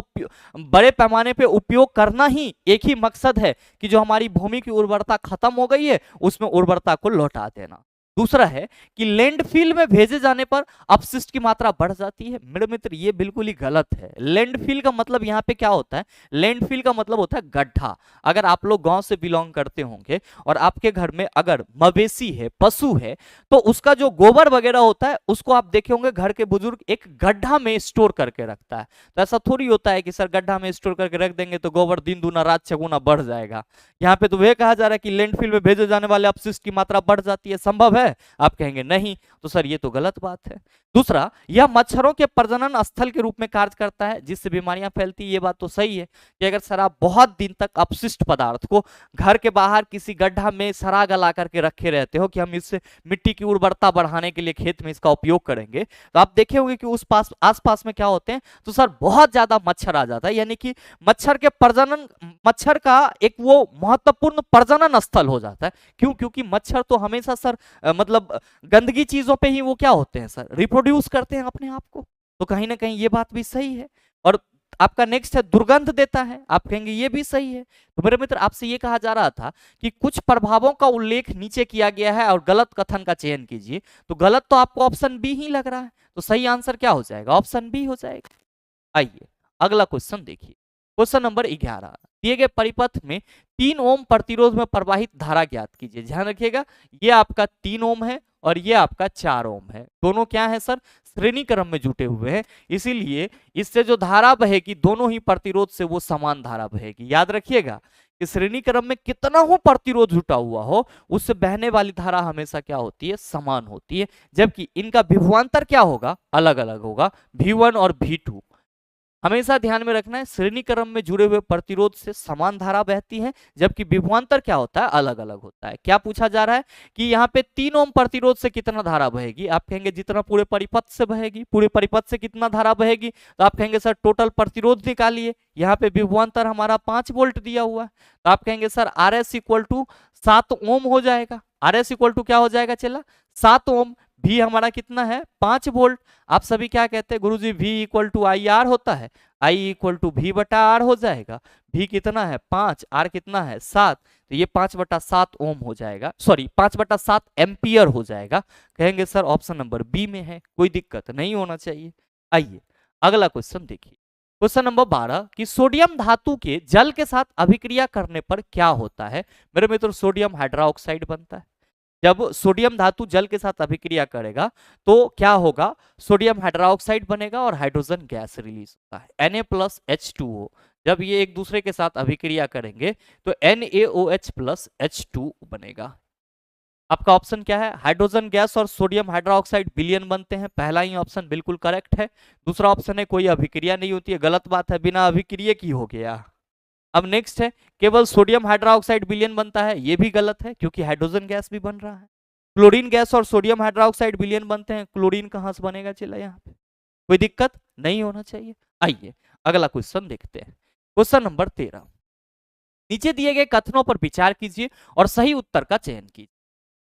बड़े पैमाने पे उपयोग करना ही एक ही मकसद है कि जो हमारी भूमि की उर्वरता खत्म हो गई है उसमें उर्वरता को लौटा देना। दूसरा है कि लैंडफिल में भेजे जाने पर अपशिष्ट की मात्रा बढ़ जाती है। मेरे मित्र ये बिल्कुल ही गलत है। लैंडफिल का मतलब यहाँ पे क्या होता है, लैंडफिल का मतलब होता है गड्ढा। अगर आप लोग गांव से बिलोंग करते होंगे और आपके घर में अगर मवेशी है, पशु है, तो उसका जो गोबर वगैरह होता है उसको आप देखे होंगे घर के बुजुर्ग एक गड्ढा में स्टोर करके रखता है। तो ऐसा थोड़ी होता है कि सर गड्ढा में स्टोर करके रख देंगे तो गोबर दिन दूना रात चौगुना बढ़ जाएगा। यहाँ पे तो वह कहा जा रहा है कि लैंडफिल में भेजे जाने वाले अपशिष्ट की मात्रा बढ़ जाती है, संभव है? आप कहेंगे नहीं, तो सर ये तो गलत बात है। दूसरा, यह मच्छरों के प्रजनन स्थल के रूप में कार्य करता है जिससे बीमारियां फैलती है। ये बात तो सही है कि अगर सर आप बहुत दिन तक अपशिष्ट पदार्थ को घर के बाहर किसी गड्ढा में सरा गला करके रखे रहते हो कि हम इससे मिट्टी की उर्वरता बढ़ाने के लिए खेत में इसका उपयोग करेंगे, तो आप देखे होंगे कि उस आसपास में क्या होते हैं, तो सर बहुत ज्यादा मच्छर आ जाता है। यानी कि मच्छर के प्रजनन, मच्छर का एक वो महत्वपूर्ण प्रजनन स्थल हो जाता है। क्यों? क्योंकि मच्छर तो हमेशा सर मतलब गंदगी चीजों पे ही वो क्या होते हैं सर, रिप्रोड्यूस करते हैं अपने आप को। तो कहीं ना कहीं ये बात भी सही है। और आपका नेक्स्ट है दुर्गंध देता है, आप कहेंगे ये भी सही है। तो मेरे मित्र आपसे ये कहा जा रहा था कि कुछ प्रभावों का उल्लेख नीचे किया गया है और गलत कथन का चयन कीजिए, तो गलत तो आपको ऑप्शन बी ही लग रहा है, तो सही आंसर क्या हो जाएगा, ऑप्शन बी हो जाएगा। आइए अगला क्वेश्चन देखिए, क्वेश्चन नंबर 11, दिए गए परिपथ में 3 ओम प्रतिरोध में प्रवाहित धारा ज्ञात कीजिए। ध्यान रखिएगा ये आपका 3 ओम है और ये आपका 4 ओम है, दोनों क्या है सर, श्रेणी क्रम में जुटे हुए हैं, इसीलिए इससे जो धारा बहेगी दोनों ही प्रतिरोध से वो समान धारा बहेगी। याद रखिएगा कि श्रेणी क्रम में कितना हो प्रतिरोध जुटा हुआ हो उससे बहने वाली धारा हमेशा क्या होती है, समान होती है, जबकि इनका विभवांतर क्या होगा, अलग अलग होगा, V1 और V2। हमेशा ध्यान में रखना है श्रेणी क्रम में जुड़े हुए प्रतिरोध से समान धारा बहती है, जबकि विभवांतर क्या होता है, अलग अलग होता है। क्या पूछा जा रहा है कि यहाँ पे 3 ओम प्रतिरोध से कितना धारा बहेगी, आप कहेंगे जितना पूरे परिपथ से बहेगी, पूरे परिपथ से कितना धारा बहेगी, तो आप कहेंगे सर टोटल प्रतिरोध निकालिए, यहाँ पे विभवांतर हमारा 5 वोल्ट दिया हुआ है, तो आप कहेंगे sir R S equal to 7 ohm हो जाएगा। आर एस इक्वल टू क्या हो जाएगा चला, 7 ओम। भी हमारा कितना है, 5 वोल्ट। आप सभी क्या कहते हैं गुरुजी, V equal to I R होता है, I इक्वल टू V बटा आर हो जाएगा। V कितना है 5, R कितना है 7, तो ये 5/7 ओम हो जाएगा, सॉरी 5/7 एम्पियर हो जाएगा। कहेंगे सर ऑप्शन नंबर बी में है, कोई दिक्कत नहीं होना चाहिए। आइए अगला क्वेश्चन देखिए, क्वेश्चन नंबर 12 कि सोडियम धातु के जल के साथ अभिक्रिया करने पर क्या होता है। मेरे मित्र सोडियम हाइड्रोक्साइड बनता है। जब सोडियम धातु जल के साथ अभिक्रिया करेगा तो क्या होगा, सोडियम हाइड्रोक्साइड बनेगा और हाइड्रोजन गैस रिलीज होता है Na+H2O। जब ये एक दूसरे के साथ अभिक्रिया करेंगे तो NaOH+H2 बनेगा। आपका ऑप्शन क्या है, हाइड्रोजन गैस और सोडियम हाइड्रोक्साइड विलयन बनते हैं, पहला ही ऑप्शन बिल्कुल करेक्ट है। दूसरा ऑप्शन है कोई अभिक्रिया नहीं होती है, गलत बात है, बिना अभिक्रिया की हो गया। अब नेक्स्ट है केवल सोडियम हाइड्रोक्साइड विलयन बनता है, ये भी गलत है क्योंकि हाइड्रोजन गैस भी बन रहा है। क्लोरीन गैस और सोडियम हाइड्रोक्साइड विलयन बनते हैं, क्लोरीन कहां से बनेगा चला, यहाँ पे कोई दिक्कत नहीं होना चाहिए। आइए अगला क्वेश्चन देखते हैं, क्वेश्चन नंबर 13, नीचे दिए गए कथनों पर विचार कीजिए और सही उत्तर का चयन कीजिए।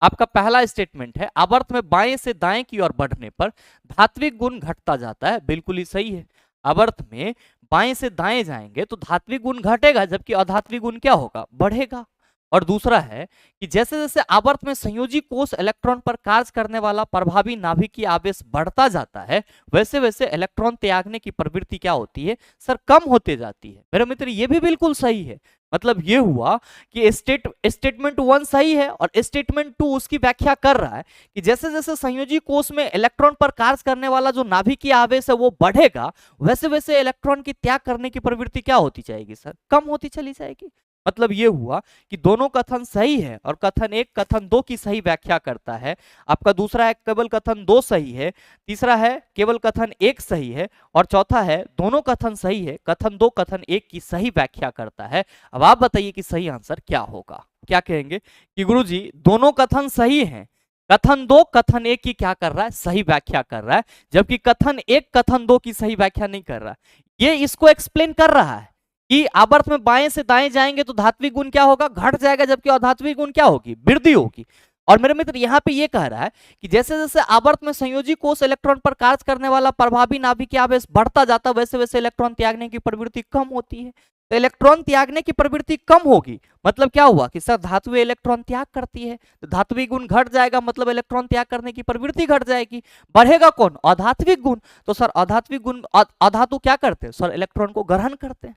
आपका पहला स्टेटमेंट है आवर्त में बाएं से दाएं की ओर बढ़ने पर धात्विक गुण घटता जाता है, बिल्कुल ही सही है। आवर्त में बाएं से दाएं जाएंगे तो धात्विक गुण घटेगा, जबकि अधात्विक गुण क्या होगा, बढ़ेगा। और दूसरा है कि जैसे जैसे आवर्त में संयोजी कोष इलेक्ट्रॉन पर कार्य करने वाला प्रभावी नाभिकीय आवेश बढ़ता जाता है, वैसे वैसे इलेक्ट्रॉन त्यागने की प्रवृत्ति क्या होती है सर, कम होते जाती है। मेरे मित्र ये भी बिल्कुल सही है, मतलब ये हुआ कि स्टेटमेंट 1 सही है और स्टेटमेंट 2 उसकी व्याख्या कर रहा है कि जैसे जैसे संयोजी कोष में इलेक्ट्रॉन पर कार्य करने वाला जो नाभिकीय आवेश है वो बढ़ेगा, वैसे वैसे इलेक्ट्रॉन की त्याग करने की प्रवृत्ति क्या होती जाएगी सर, कम होती चली जाएगी। मतलब ये हुआ कि दोनों कथन सही है और कथन 1 कथन 2 की सही व्याख्या करता है। आपका दूसरा है केवल कथन 2 सही है, तीसरा है केवल कथन 1 सही है और चौथा है दोनों कथन सही है, कथन 2 कथन 1 की सही व्याख्या करता है। अब आप बताइए कि सही आंसर क्या होगा। क्या कहेंगे कि गुरुजी दोनों कथन सही हैं, कथन 2 कथन 1 की क्या कर रहा है, सही व्याख्या कर रहा है, जबकि कथन 1 कथन 2 की सही व्याख्या नहीं कर रहा है। ये इसको एक्सप्लेन कर रहा है कि आवर्त में बाएं से दाएं जाएंगे तो धात्विक गुण क्या होगा, घट जाएगा, जबकि अधात्विक गुण क्या होगी, वृद्धि होगी। और मेरे मित्र यहाँ पे ये कह रहा है कि जैसे जैसे आवर्त में संयोजी कोष इलेक्ट्रॉन पर कार्य करने वाला प्रभावी नाभिकीय आवेश बढ़ता जाता है, वैसे वैसे इलेक्ट्रॉन त्यागने की प्रवृत्ति कम होती है। तो इलेक्ट्रॉन त्यागने की प्रवृत्ति कम होगी, मतलब क्या हुआ कि सर धातु इलेक्ट्रॉन त्याग करती है, तो धात्विक गुण घट जाएगा, मतलब इलेक्ट्रॉन त्याग करने की प्रवृत्ति घट जाएगी। बढ़ेगा कौन, अधात्विक गुण। तो सर अधात्विक गुण अधातु क्या करते हैं सर, इलेक्ट्रॉन को ग्रहण करते हैं।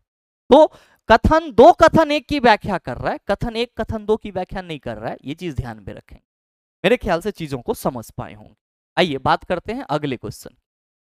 तो कथन 2 कथन 1 की व्याख्या कर रहा है, कथन 1 कथन 2 की व्याख्या नहीं कर रहा है, ये चीज ध्यान में रखें। मेरे ख्याल से चीजों को समझ पाए होंगे। आइए बात करते हैं अगले क्वेश्चन,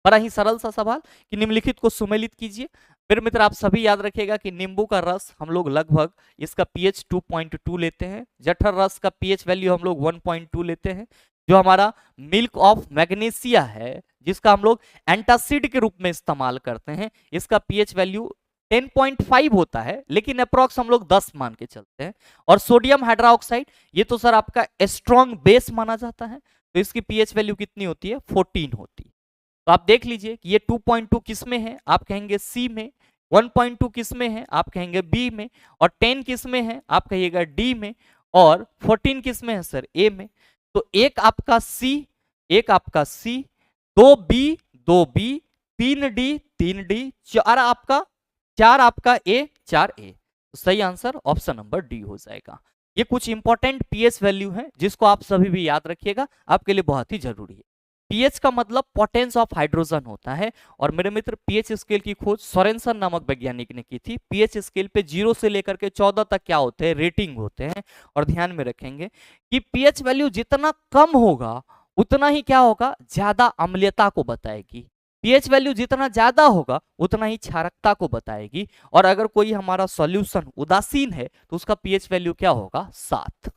बड़ा ही सरल सा सवाल कि निम्नलिखित को सुमेलित कीजिए। मेरे मित्र आप सभी याद रखिएगा कि नींबू का रस हम लोग लगभग इसका पीएच 2.2 लेते हैं, जठर रस का पीएच वैल्यू हम लोग 1.2 लेते हैं, जो हमारा मिल्क ऑफ मैग्नीशिया है जिसका हम लोग एंटासिड के रूप में इस्तेमाल करते हैं, इसका पीएच वैल्यू 10.5 होता है, लेकिन अप्रोक्स हम लोग 10 मान के चलते हैं। और सोडियम हाइड्रोक्साइड ये तो सर आपका स्ट्रॉन्ग बेस माना जाता है, तो इसकी पीएच वैल्यू कितनी होती है, 14 होती है। तो आप देख लीजिए कि ये 2.2 किस में है, आप कहेंगे सी में, 1.2 किस में है, आप कहेंगे बी में, और 10 किस में है, आप कहिएगा डी में, और 14 किस में है सर, ए में। तो एक आपका सी, एक आपका सी, 2 बी, 2 बी, 3 डी, 3 डी, 4 आपका 4 आपका ए, 4 ए, तो सही आंसर ऑप्शन नंबर डी हो जाएगा। ये कुछ इंपॉर्टेंट पीएच वैल्यू है जिसको आप सभी भी याद रखिएगा, आपके लिए बहुत ही जरूरी है। पीएच का मतलब पोटेंस ऑफ हाइड्रोजन होता है, और मेरे मित्र पीएच स्केल की खोज सोरेनसन नामक वैज्ञानिक ने की थी। पीएच स्केल पे 0 से लेकर के 14 तक क्या होते हैं, रेटिंग होते हैं। और ध्यान में रखेंगे कि पीएच वैल्यू जितना कम होगा उतना ही क्या होगा, ज्यादा अम्लीयता को बताएगी। पीएच वैल्यू जितना ज्यादा होगा उतना ही क्षारकता को बताएगी। और अगर कोई हमारा सॉल्यूशन उदासीन है तो उसका पीएच वैल्यू क्या होगा, 7।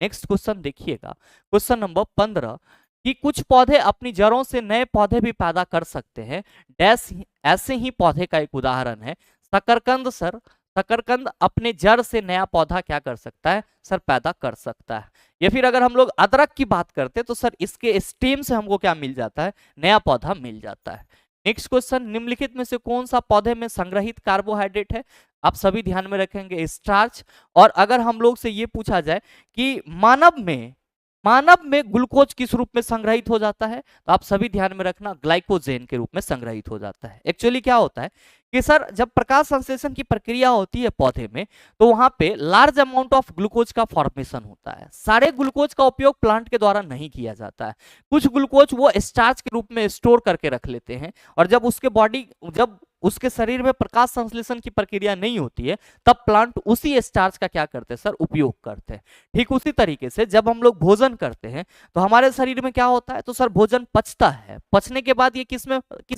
नेक्स्ट क्वेश्चन देखिएगा, क्वेश्चन नंबर 15 कि कुछ पौधे अपनी जड़ों से नए पौधे भी पैदा कर सकते हैं, डैश ऐसे ही पौधे का एक उदाहरण है शकरकंद सर। शकरकंद अपने जड़ से नया पौधा क्या कर सकता है सर, पैदा कर सकता है। या फिर अगर हम लोग अदरक की बात करते हैं तो सर इसके स्टेम से हमको क्या मिल जाता है, नया पौधा मिल जाता है। नेक्स्ट क्वेश्चन, निम्नलिखित में से कौन सा पौधे में संग्रहित कार्बोहाइड्रेट है, आप सभी ध्यान में रखेंगे स्टार्च। और अगर हम लोग से ये पूछा जाए कि मानव में ग्लूकोज किस रूप में संग्रहित हो जाता है, तो आप सभी ध्यान में रखना ग्लाइकोजेन के रूप में संग्रहित हो जाता है। एक्चुअली क्या होता है कि सर जब प्रकाश संश्लेषण की प्रक्रिया होती है पौधे में, तो वहां पे लार्ज अमाउंट ऑफ ग्लूकोज का फॉर्मेशन होता है। सारे ग्लूकोज का उपयोग प्लांट के द्वारा नहीं किया जाता है, कुछ ग्लूकोज वो स्टार्च के रूप में स्टोर करके रख लेते हैं, और जब उसके शरीर में प्रकाश संश्लेषण की प्रक्रिया नहीं होती है तब प्लांट उसी स्टार्च का क्या करते हैं सर, उपयोग करते हैं। ठीक उसी तरीके से जब हम लोग भोजन करते हैं तो हमारे शरीर में क्या होता है, तो सर भोजन पचता है, पचने के बाद ये किस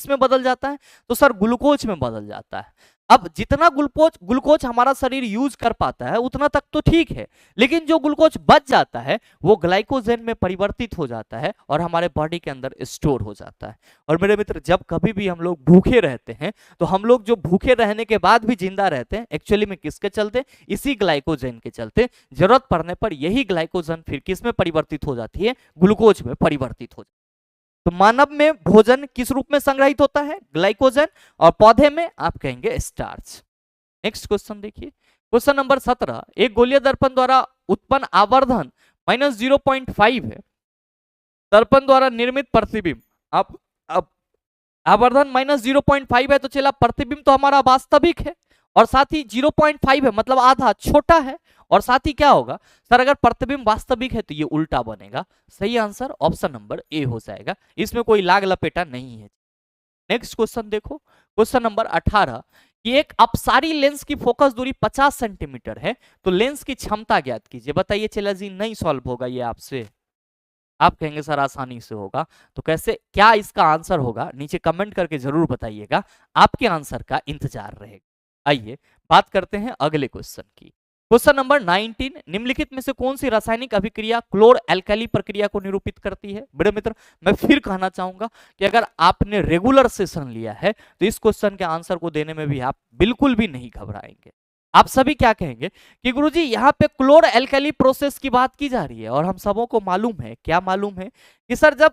में बदल जाता है, तो सर ग्लूकोज में बदल जाता है। अब जितना ग्लूकोज हमारा शरीर यूज कर पाता है उतना तक तो ठीक है, लेकिन जो ग्लूकोज बच जाता है वो ग्लाइकोजेन में परिवर्तित हो जाता है और हमारे बॉडी के अंदर स्टोर हो जाता है। और मेरे मित्र जब कभी भी हम लोग भूखे रहते हैं तो हम लोग जो भूखे रहने के बाद भी जिंदा रहते हैं, एक्चुअली में किसके चलते, इसी ग्लाइकोजेन के चलते। जरूरत पड़ने पर यही ग्लाइकोजेन फिर किस में परिवर्तित हो जाती है, ग्लूकोज में परिवर्तित हो जाती है। तो मानव में भोजन किस रूप में संग्रहित होता है, ग्लाइकोजन, और पौधे में आप कहेंगे स्टार्च। नेक्स्ट क्वेश्चन देखिए, क्वेश्चन नंबर 17, एक गोलीय दर्पण द्वारा उत्पन्न आवर्धन -0.5 है, दर्पण द्वारा निर्मित प्रतिबिंब अब आवर्धन -0.5 है, तो चला प्रतिबिंब तो हमारा वास्तविक है, और साथ ही 0.5 है मतलब आधा, छोटा है, और साथ ही क्या होगा सर, अगर प्रतिबिंब वास्तविक है तो ये उल्टा बनेगा। सही आंसर ऑप्शन नंबर ए हो जाएगा, इसमें कोई लाग लपेटा नहीं है। नेक्स्ट क्वेश्चन देखो, क्वेश्चन नंबर 18 कि एक अपसारी लेंस की फोकस दूरी 50 सेंटीमीटर है, तो लेंस की क्षमता ज्ञात कीजिए। बताइए चला जी, नहीं सॉल्व होगा ये आपसे, आप कहेंगे सर आसानी से होगा, तो कैसे, क्या इसका आंसर होगा नीचे कमेंट करके जरूर बताइएगा, आपके आंसर का इंतजार रहेगा। आइए बात करते हैं अगले क्वेश्चन की। क्वेश्चन नंबर 19, निम्नलिखित में से कौन सी रासायनिक अभिक्रिया क्लोर एल्कली प्रक्रिया को निरूपित करती है। बड़े मित्र मैं फिर कहना चाहूंगा कि अगर आपने रेगुलर सेशन लिया है तो इस क्वेश्चन के आंसर को देने में भी आप बिल्कुल भी नहीं घबराएंगे। आप सभी क्या कहेंगे कि गुरुजी यहाँ पे क्लोर एल्कली प्रोसेस की बात की जा रही है, और हम सबों को मालूम है, क्या मालूम है कि सर जब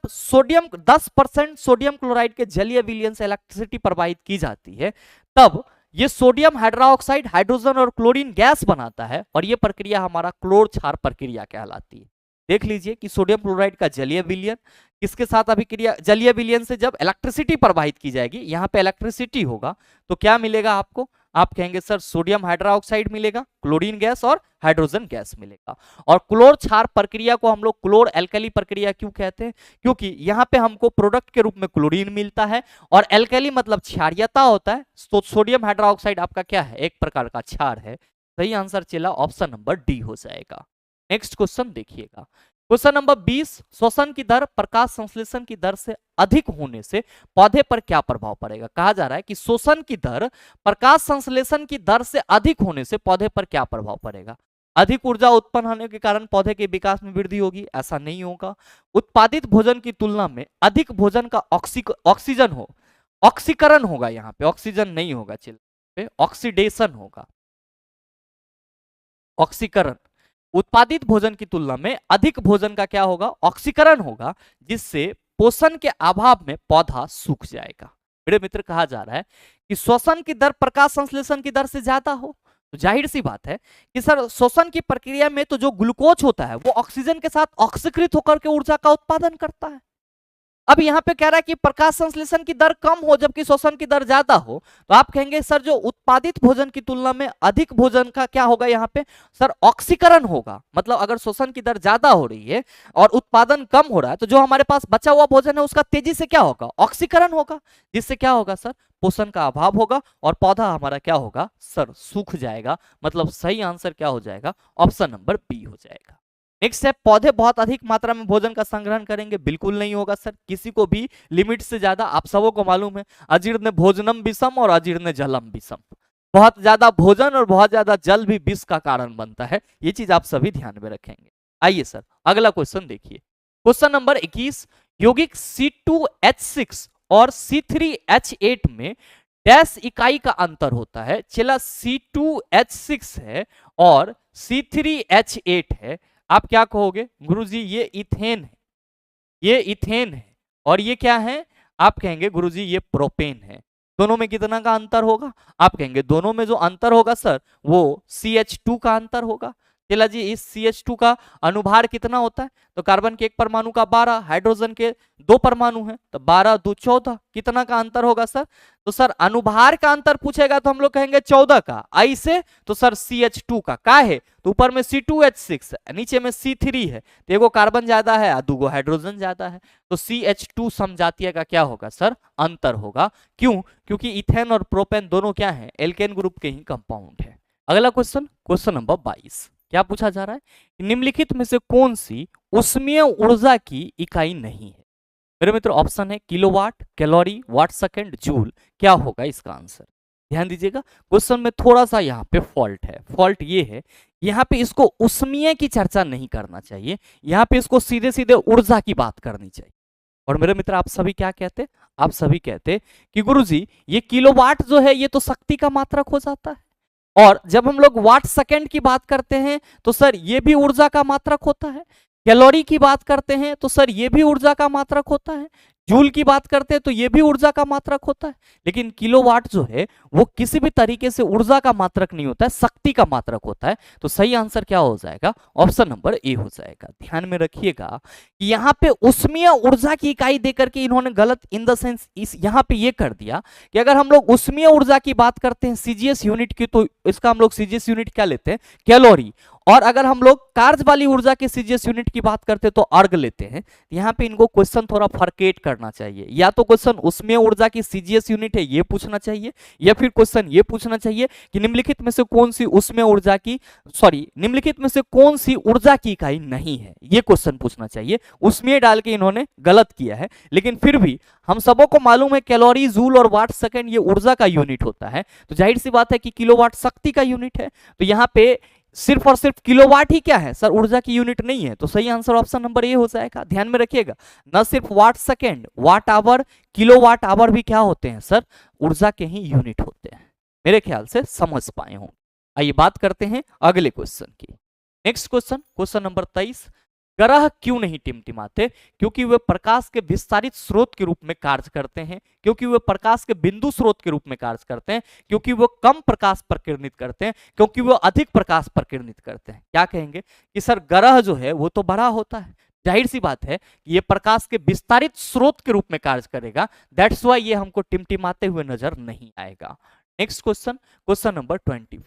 10% सोडियम क्लोराइड के जलीय विलयन से इलेक्ट्रिसिटी प्रवाहित की जाती है तब ये सोडियम हाइड्रोक्साइड हाइड्रोजन और क्लोरीन गैस बनाता है, और ये प्रक्रिया हमारा क्लोर क्षार प्रक्रिया कहलाती है। देख लीजिए कि सोडियम क्लोराइड का जलीय विलयन किसके साथ अभिक्रिया, जलीय विलयन से जब इलेक्ट्रिसिटी प्रवाहित की जाएगी, यहाँ पे इलेक्ट्रिसिटी होगा तो क्या मिलेगा आपको, आप कहेंगे सर सोडियम हाइड्रोक्साइड मिलेगा, क्लोरीन गैस और हाइड्रोजन गैस मिलेगा। और क्लोर क्षार प्रक्रिया को हम लोग क्लोर एल्कली प्रक्रिया क्यों कहते हैं, क्योंकि यहाँ पे हमको प्रोडक्ट के रूप में क्लोरीन मिलता है, और एल्कली मतलब क्षारीयता होता है, तो सोडियम हाइड्रोक्साइड आपका क्या है, एक प्रकार का क्षार है। सही आंसर चला ऑप्शन नंबर डी हो जाएगा। नेक्स्ट क्वेश्चन देखिएगा, क्वेश्चन नंबर 20, श्वसन की दर प्रकाश संश्लेषण की दर से अधिक होने से पौधे पर क्या प्रभाव पड़ेगा। कहा जा रहा है कि श्वसन की दर प्रकाश संश्लेषण की दर से अधिक होने से पौधे पर क्या प्रभाव पड़ेगा। अधिक ऊर्जा उत्पन्न होने के कारण पौधे के विकास में वृद्धि होगी, ऐसा नहीं होगा। उत्पादित भोजन की तुलना में अधिक भोजन का ऑक्सीकरण होगा, यहाँ पे ऑक्सीजन नहीं होगा, चलिए ऑक्सीडेशन होगा, ऑक्सीकरण। उत्पादित भोजन की तुलना में अधिक भोजन का क्या होगा, ऑक्सीकरण होगा, जिससे पोषण के अभाव में पौधा सूख जाएगा। मेरे मित्र कहा जा रहा है कि श्वसन की दर प्रकाश संश्लेषण की दर से ज्यादा हो, तो जाहिर सी बात है कि सर श्वसन की प्रक्रिया में तो जो ग्लूकोज होता है वो ऑक्सीजन के साथ ऑक्सीकृत होकर के ऊर्जा का उत्पादन करता है। अब यहाँ पे कह रहा है कि प्रकाश संश्लेषण की दर कम हो जबकि शोषण की दर ज्यादा हो, तो आप कहेंगे सर जो उत्पादित भोजन की तुलना में अधिक भोजन का क्या होगा यहाँ पे सर ऑक्सीकरण होगा। मतलब अगर शोषण की दर ज्यादा हो रही है और उत्पादन कम हो रहा है तो जो हमारे पास बचा हुआ भोजन है उसका तेजी से क्या होगा ऑक्सीकरण होगा, जिससे क्या होगा सर पोषण का अभाव होगा और पौधा हमारा क्या होगा सर सूख जाएगा। मतलब सही आंसर क्या हो जाएगा ऑप्शन नंबर बी हो जाएगा। नेक्स्ट है पौधे बहुत अधिक मात्रा में भोजन का संग्रहण करेंगे, बिल्कुल नहीं होगा सर, किसी को भी लिमिट से ज्यादा, आप सबों को मालूम है अजीर्ण भोजनम विषम और अजीर्ण जलम विषम, बहुत ज्यादा भोजन और बहुत ज्यादा जल भी विष का कारण बनता है, ये चीज आप सभी ध्यान में रखेंगे। आइए सर अगला क्वेश्चन देखिए, क्वेश्चन नंबर 21, यौगिक C2H6 और C3H8 में डैश इकाई का अंतर होता है। चला C2H6 है और C3H8 है, आप क्या कहोगे गुरुजी ये इथेन है, ये इथेन है और ये क्या है आप कहेंगे गुरुजी ये प्रोपेन है। दोनों में कितना का अंतर होगा, आप कहेंगे दोनों में जो अंतर होगा सर वो CH2 का अंतर होगा। चला जी इस CH2 का अनुभार कितना होता है, तो कार्बन के एक परमाणु का 12, हाइड्रोजन के 2 परमाणु हैं तो 12 2 14, कितना का अंतर होगा सर, तो सर अनुभार का अंतर पूछेगा तो हम लोग कहेंगे 14 का, आई से तो सर CH2 का है, तो ऊपर में C2H6 नीचे में C3 है, तो एगो कार्बन ज्यादा है दूगो हाइड्रोजन ज्यादा है, तो CH2 समजातीय का क्या होगा सर अंतर होगा। क्यों, क्योंकि इथेन और प्रोपेन दोनों क्या है एल्केन ग्रुप के ही कंपाउंड है। अगला क्वेश्चन, क्वेश्चन नंबर 22, क्या पूछा जा रहा है, निम्नलिखित में से कौन सी उष्मीय ऊर्जा की इकाई नहीं है। मेरे मित्र ऑप्शन है kilowatt, calorie, watt second, joule, क्या होगा इसका आंसर। ध्यान दीजिएगा क्वेश्चन में थोड़ा सा यहाँ पे फॉल्ट है, फॉल्ट ये है यहाँ पे इसको उष्मीय की चर्चा नहीं करना चाहिए, यहाँ पे इसको सीधे सीधे ऊर्जा की बात करनी चाहिए। और मेरे मित्र आप सभी क्या कहते, आप सभी कहते कि गुरुजी ये किलोवाट जो है ये तो शक्ति का मात्रक हो जाता है, और जब हम लोग वाट सेकंड की बात करते हैं तो सर ये भी ऊर्जा का मात्रक होता है, कैलोरी की बात करते हैं तो सर ये भी ऊर्जा का मात्रक होता है, जूल की बात करते हैं तो ये भी ऊर्जा का मात्रक होता है, लेकिन किलोवाट जो है वो किसी भी तरीके से ऊर्जा का मात्रक नहीं होता है, शक्ति का मात्रक होता है। तो सही आंसर क्या हो जाएगा ऑप्शन नंबर ए हो जाएगा। ध्यान में रखिएगा कि यहाँ पे उष्मीय ऊर्जा की इकाई देकर के इन्होंने गलत इन द सेंस इस यहाँ पे ये कर दिया कि अगर हम लोग उष्मीय ऊर्जा की बात करते हैं सीजीएस यूनिट की तो इसका हम लोग सीजीएस यूनिट क्या लेते हैं कैलोरी, और अगर हम लोग कार्य वाली ऊर्जा के सीजीएस यूनिट की बात करते हैं तो अर्ग लेते हैं। यहाँ पे इनको क्वेश्चन थोड़ा फर्केट करना चाहिए, या तो क्वेश्चन उष्मीय ऊर्जा की सीजीएस यूनिट है ये पूछना चाहिए, या फिर क्वेश्चन ये पूछना चाहिए कि निम्नलिखित में से कौन सी उष्मीय ऊर्जा की निम्नलिखित में से कौन सी ऊर्जा की इकाई नहीं है, ये क्वेश्चन पूछना चाहिए। उष्मीय डाल के इन्होंने गलत किया है, लेकिन फिर भी हम सबों को मालूम है कैलोरी, जूल और वाट सेकंड ये ऊर्जा का यूनिट होता है, तो जाहिर सी बात है कि किलोवाट शक्ति का यूनिट है, तो यहाँ पे सिर्फ और सिर्फ किलोवाट ही क्या है सर ऊर्जा की यूनिट नहीं है, तो सही आंसर ऑप्शन नंबर ए हो जाएगा। ध्यान में रखिएगा न सिर्फ watt second, watt hour, kilowatt hour भी क्या होते हैं सर ऊर्जा के ही यूनिट होते हैं, मेरे ख्याल से समझ पाए हों। आइए बात करते हैं अगले क्वेश्चन की। नेक्स्ट क्वेश्चन, क्वेश्चन नंबर 23, ग्रह क्यों नहीं टिमटिमाते, क्योंकि वे प्रकाश के विस्तारित स्रोत के रूप में कार्य करते हैं, क्योंकि वे प्रकाश के बिंदु स्रोत के रूप में कार्य करते हैं, क्योंकि वो कम प्रकाश प्रकीर्णित करते हैं, क्योंकि वो अधिक प्रकाश प्रकीर्णित करते हैं। क्या कहेंगे कि सर ग्रह जो है वो तो बड़ा होता है, जाहिर सी बात है कि ये प्रकाश के विस्तारित स्रोत के रूप में कार्य करेगा, दैट्स वाई ये हमको टिमटिमाते हुए नजर नहीं आएगा। Next question, question number 24,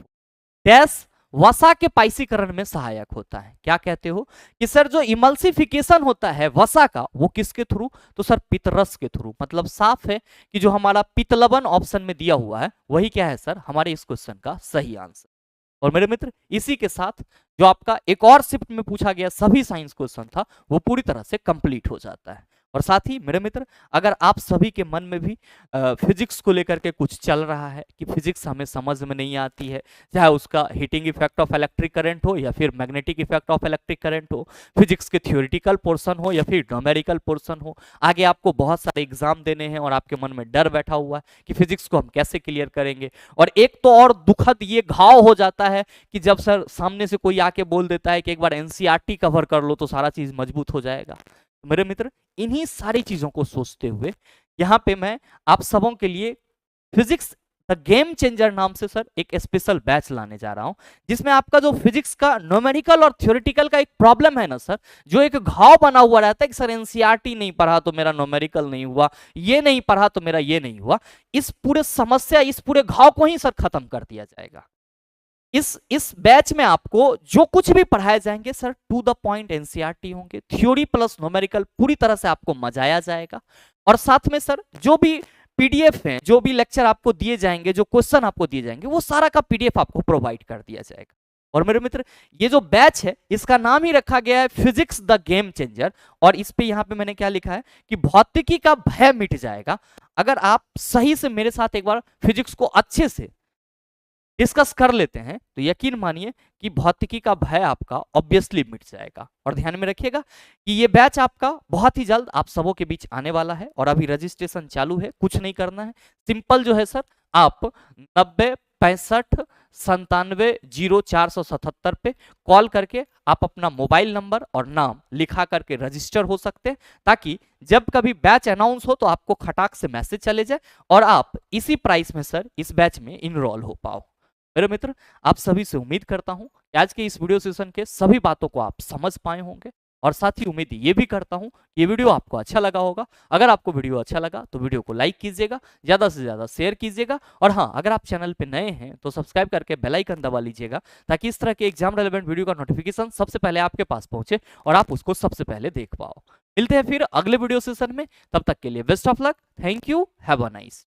dash वसा के पाइसीकरण में सहायक होता है। क्या कहते हो कि सर जो इमल्सिफिकेशन होता है वसा का वो किसके थ्रू, तो सर पितरस के थ्रू। मतलब साफ है कि जो हमारा पितलबन ऑप्शन में दिया हुआ है वही क्या है सर हमारे इस क्वेश्चन का सही आंसर। और मेरे मित्र इसी के साथ जो आपका एक और शिफ्ट में पूछा गया सभी साइंस क्वेश्चन था वो पूरी तरह से कंप्लीट हो जाता है। और साथ ही मेरे मित्र अगर आप सभी के मन में भी फिजिक्स को लेकर के कुछ चल रहा है कि फिजिक्स हमें समझ में नहीं आती है, चाहे उसका heating effect of electric current हो या फिर magnetic effect of electric current हो, फिजिक्स के थ्योरेटिकल पोर्शन हो या फिर न्यूमेरिकल पोर्शन हो, आगे आपको बहुत सारे एग्जाम देने हैं और आपके मन में डर बैठा हुआ है कि फिजिक्स को हम कैसे क्लियर करेंगे। और एक तो और दुखद ये घाव हो जाता है कि जब सर सामने से कोई आके बोल देता है कि एक बार एनसीईआरटी कवर कर लो तो सारा चीज मजबूत हो जाएगा। मेरे मित्र इन्हीं सारी चीजों को सोचते हुए यहाँ पे मैं आप सबों के लिए फिजिक्स द गेम चेंजर नाम से सर एक स्पेशल बैच लाने जा रहा हूं, जिसमें आपका जो फिजिक्स का न्यूमेरिकल और थ्योरेटिकल का एक प्रॉब्लम है ना सर, जो एक घाव बना हुआ रहता है कि सर एनसीईआरटी नहीं पढ़ा तो मेरा न्यूमेरिकल नहीं हुआ, ये नहीं पढ़ा तो मेरा ये नहीं हुआ, इस पूरे समस्या, इस पूरे घाव को ही सर खत्म कर दिया जाएगा। इस बैच में आपको जो कुछ भी पढ़ाए जाएंगे sir to the point NCERT होंगे, थ्योरी प्लस न्यूमेरिकल पूरी तरह से आपको मजाया जाएगा। और साथ में सर जो भी पीडीएफ है, जो भी लेक्चर आपको दिए जाएंगे, जो क्वेश्चन आपको दिए जाएंगे, वो सारा का पीडीएफ आपको प्रोवाइड कर दिया जाएगा। और मेरे मित्र, ये जो बैच है इसका नाम ही रखा गया है फिजिक्स द गेम चेंजर। और इस पे यहाँ पे मैंने क्या लिखा है कि भौतिकी का भय मिट जाएगा अगर आप सही से मेरे साथ एक बार फिजिक्स को अच्छे से डिस्कस कर लेते हैं, तो यकीन मानिए कि भौतिकी का भय आपका ऑब्वियसली मिट जाएगा। और ध्यान में रखिएगा कि ये बैच आपका बहुत ही जल्द आप सबों के बीच आने वाला है, और अभी रजिस्ट्रेशन चालू है, कुछ नहीं करना है, सिंपल जो है सर आप 9065970477 पे कॉल करके आप अपना मोबाइल नंबर और नाम लिखा करके रजिस्टर हो सकते हैं, ताकि जब कभी बैच अनाउंस हो तो आपको खटाक से मैसेज चले जाए और आप इसी प्राइस में सर इस बैच में इनरोल हो पाओ। मेरे मित्र, आप सभी से उम्मीद करता हूं कि आज के इस वीडियो सेशन के सभी बातों को आप समझ पाए होंगे, और साथ ही उम्मीद ये भी करता हूं कि ये वीडियो आपको अच्छा लगा होगा। अगर आपको वीडियो अच्छा लगा तो वीडियो को लाइक कीजिएगा, ज़्यादा से ज़्यादा शेयर कीजिएगा, और हाँ, अगर आप चैनल पे नए हैं तो सब्सक्राइब करके बेल आइकन दबा लीजिएगा, ताकि इस तरह के एग्जाम रेलेवेंट वीडियो का नोटिफिकेशन सबसे पहले आपके पास पहुंचे और आप उसको सबसे पहले देख पाओ। मिलते हैं फिर अगले वीडियो सेशन में, तब तक के लिए best of luck, thank you, have a nice.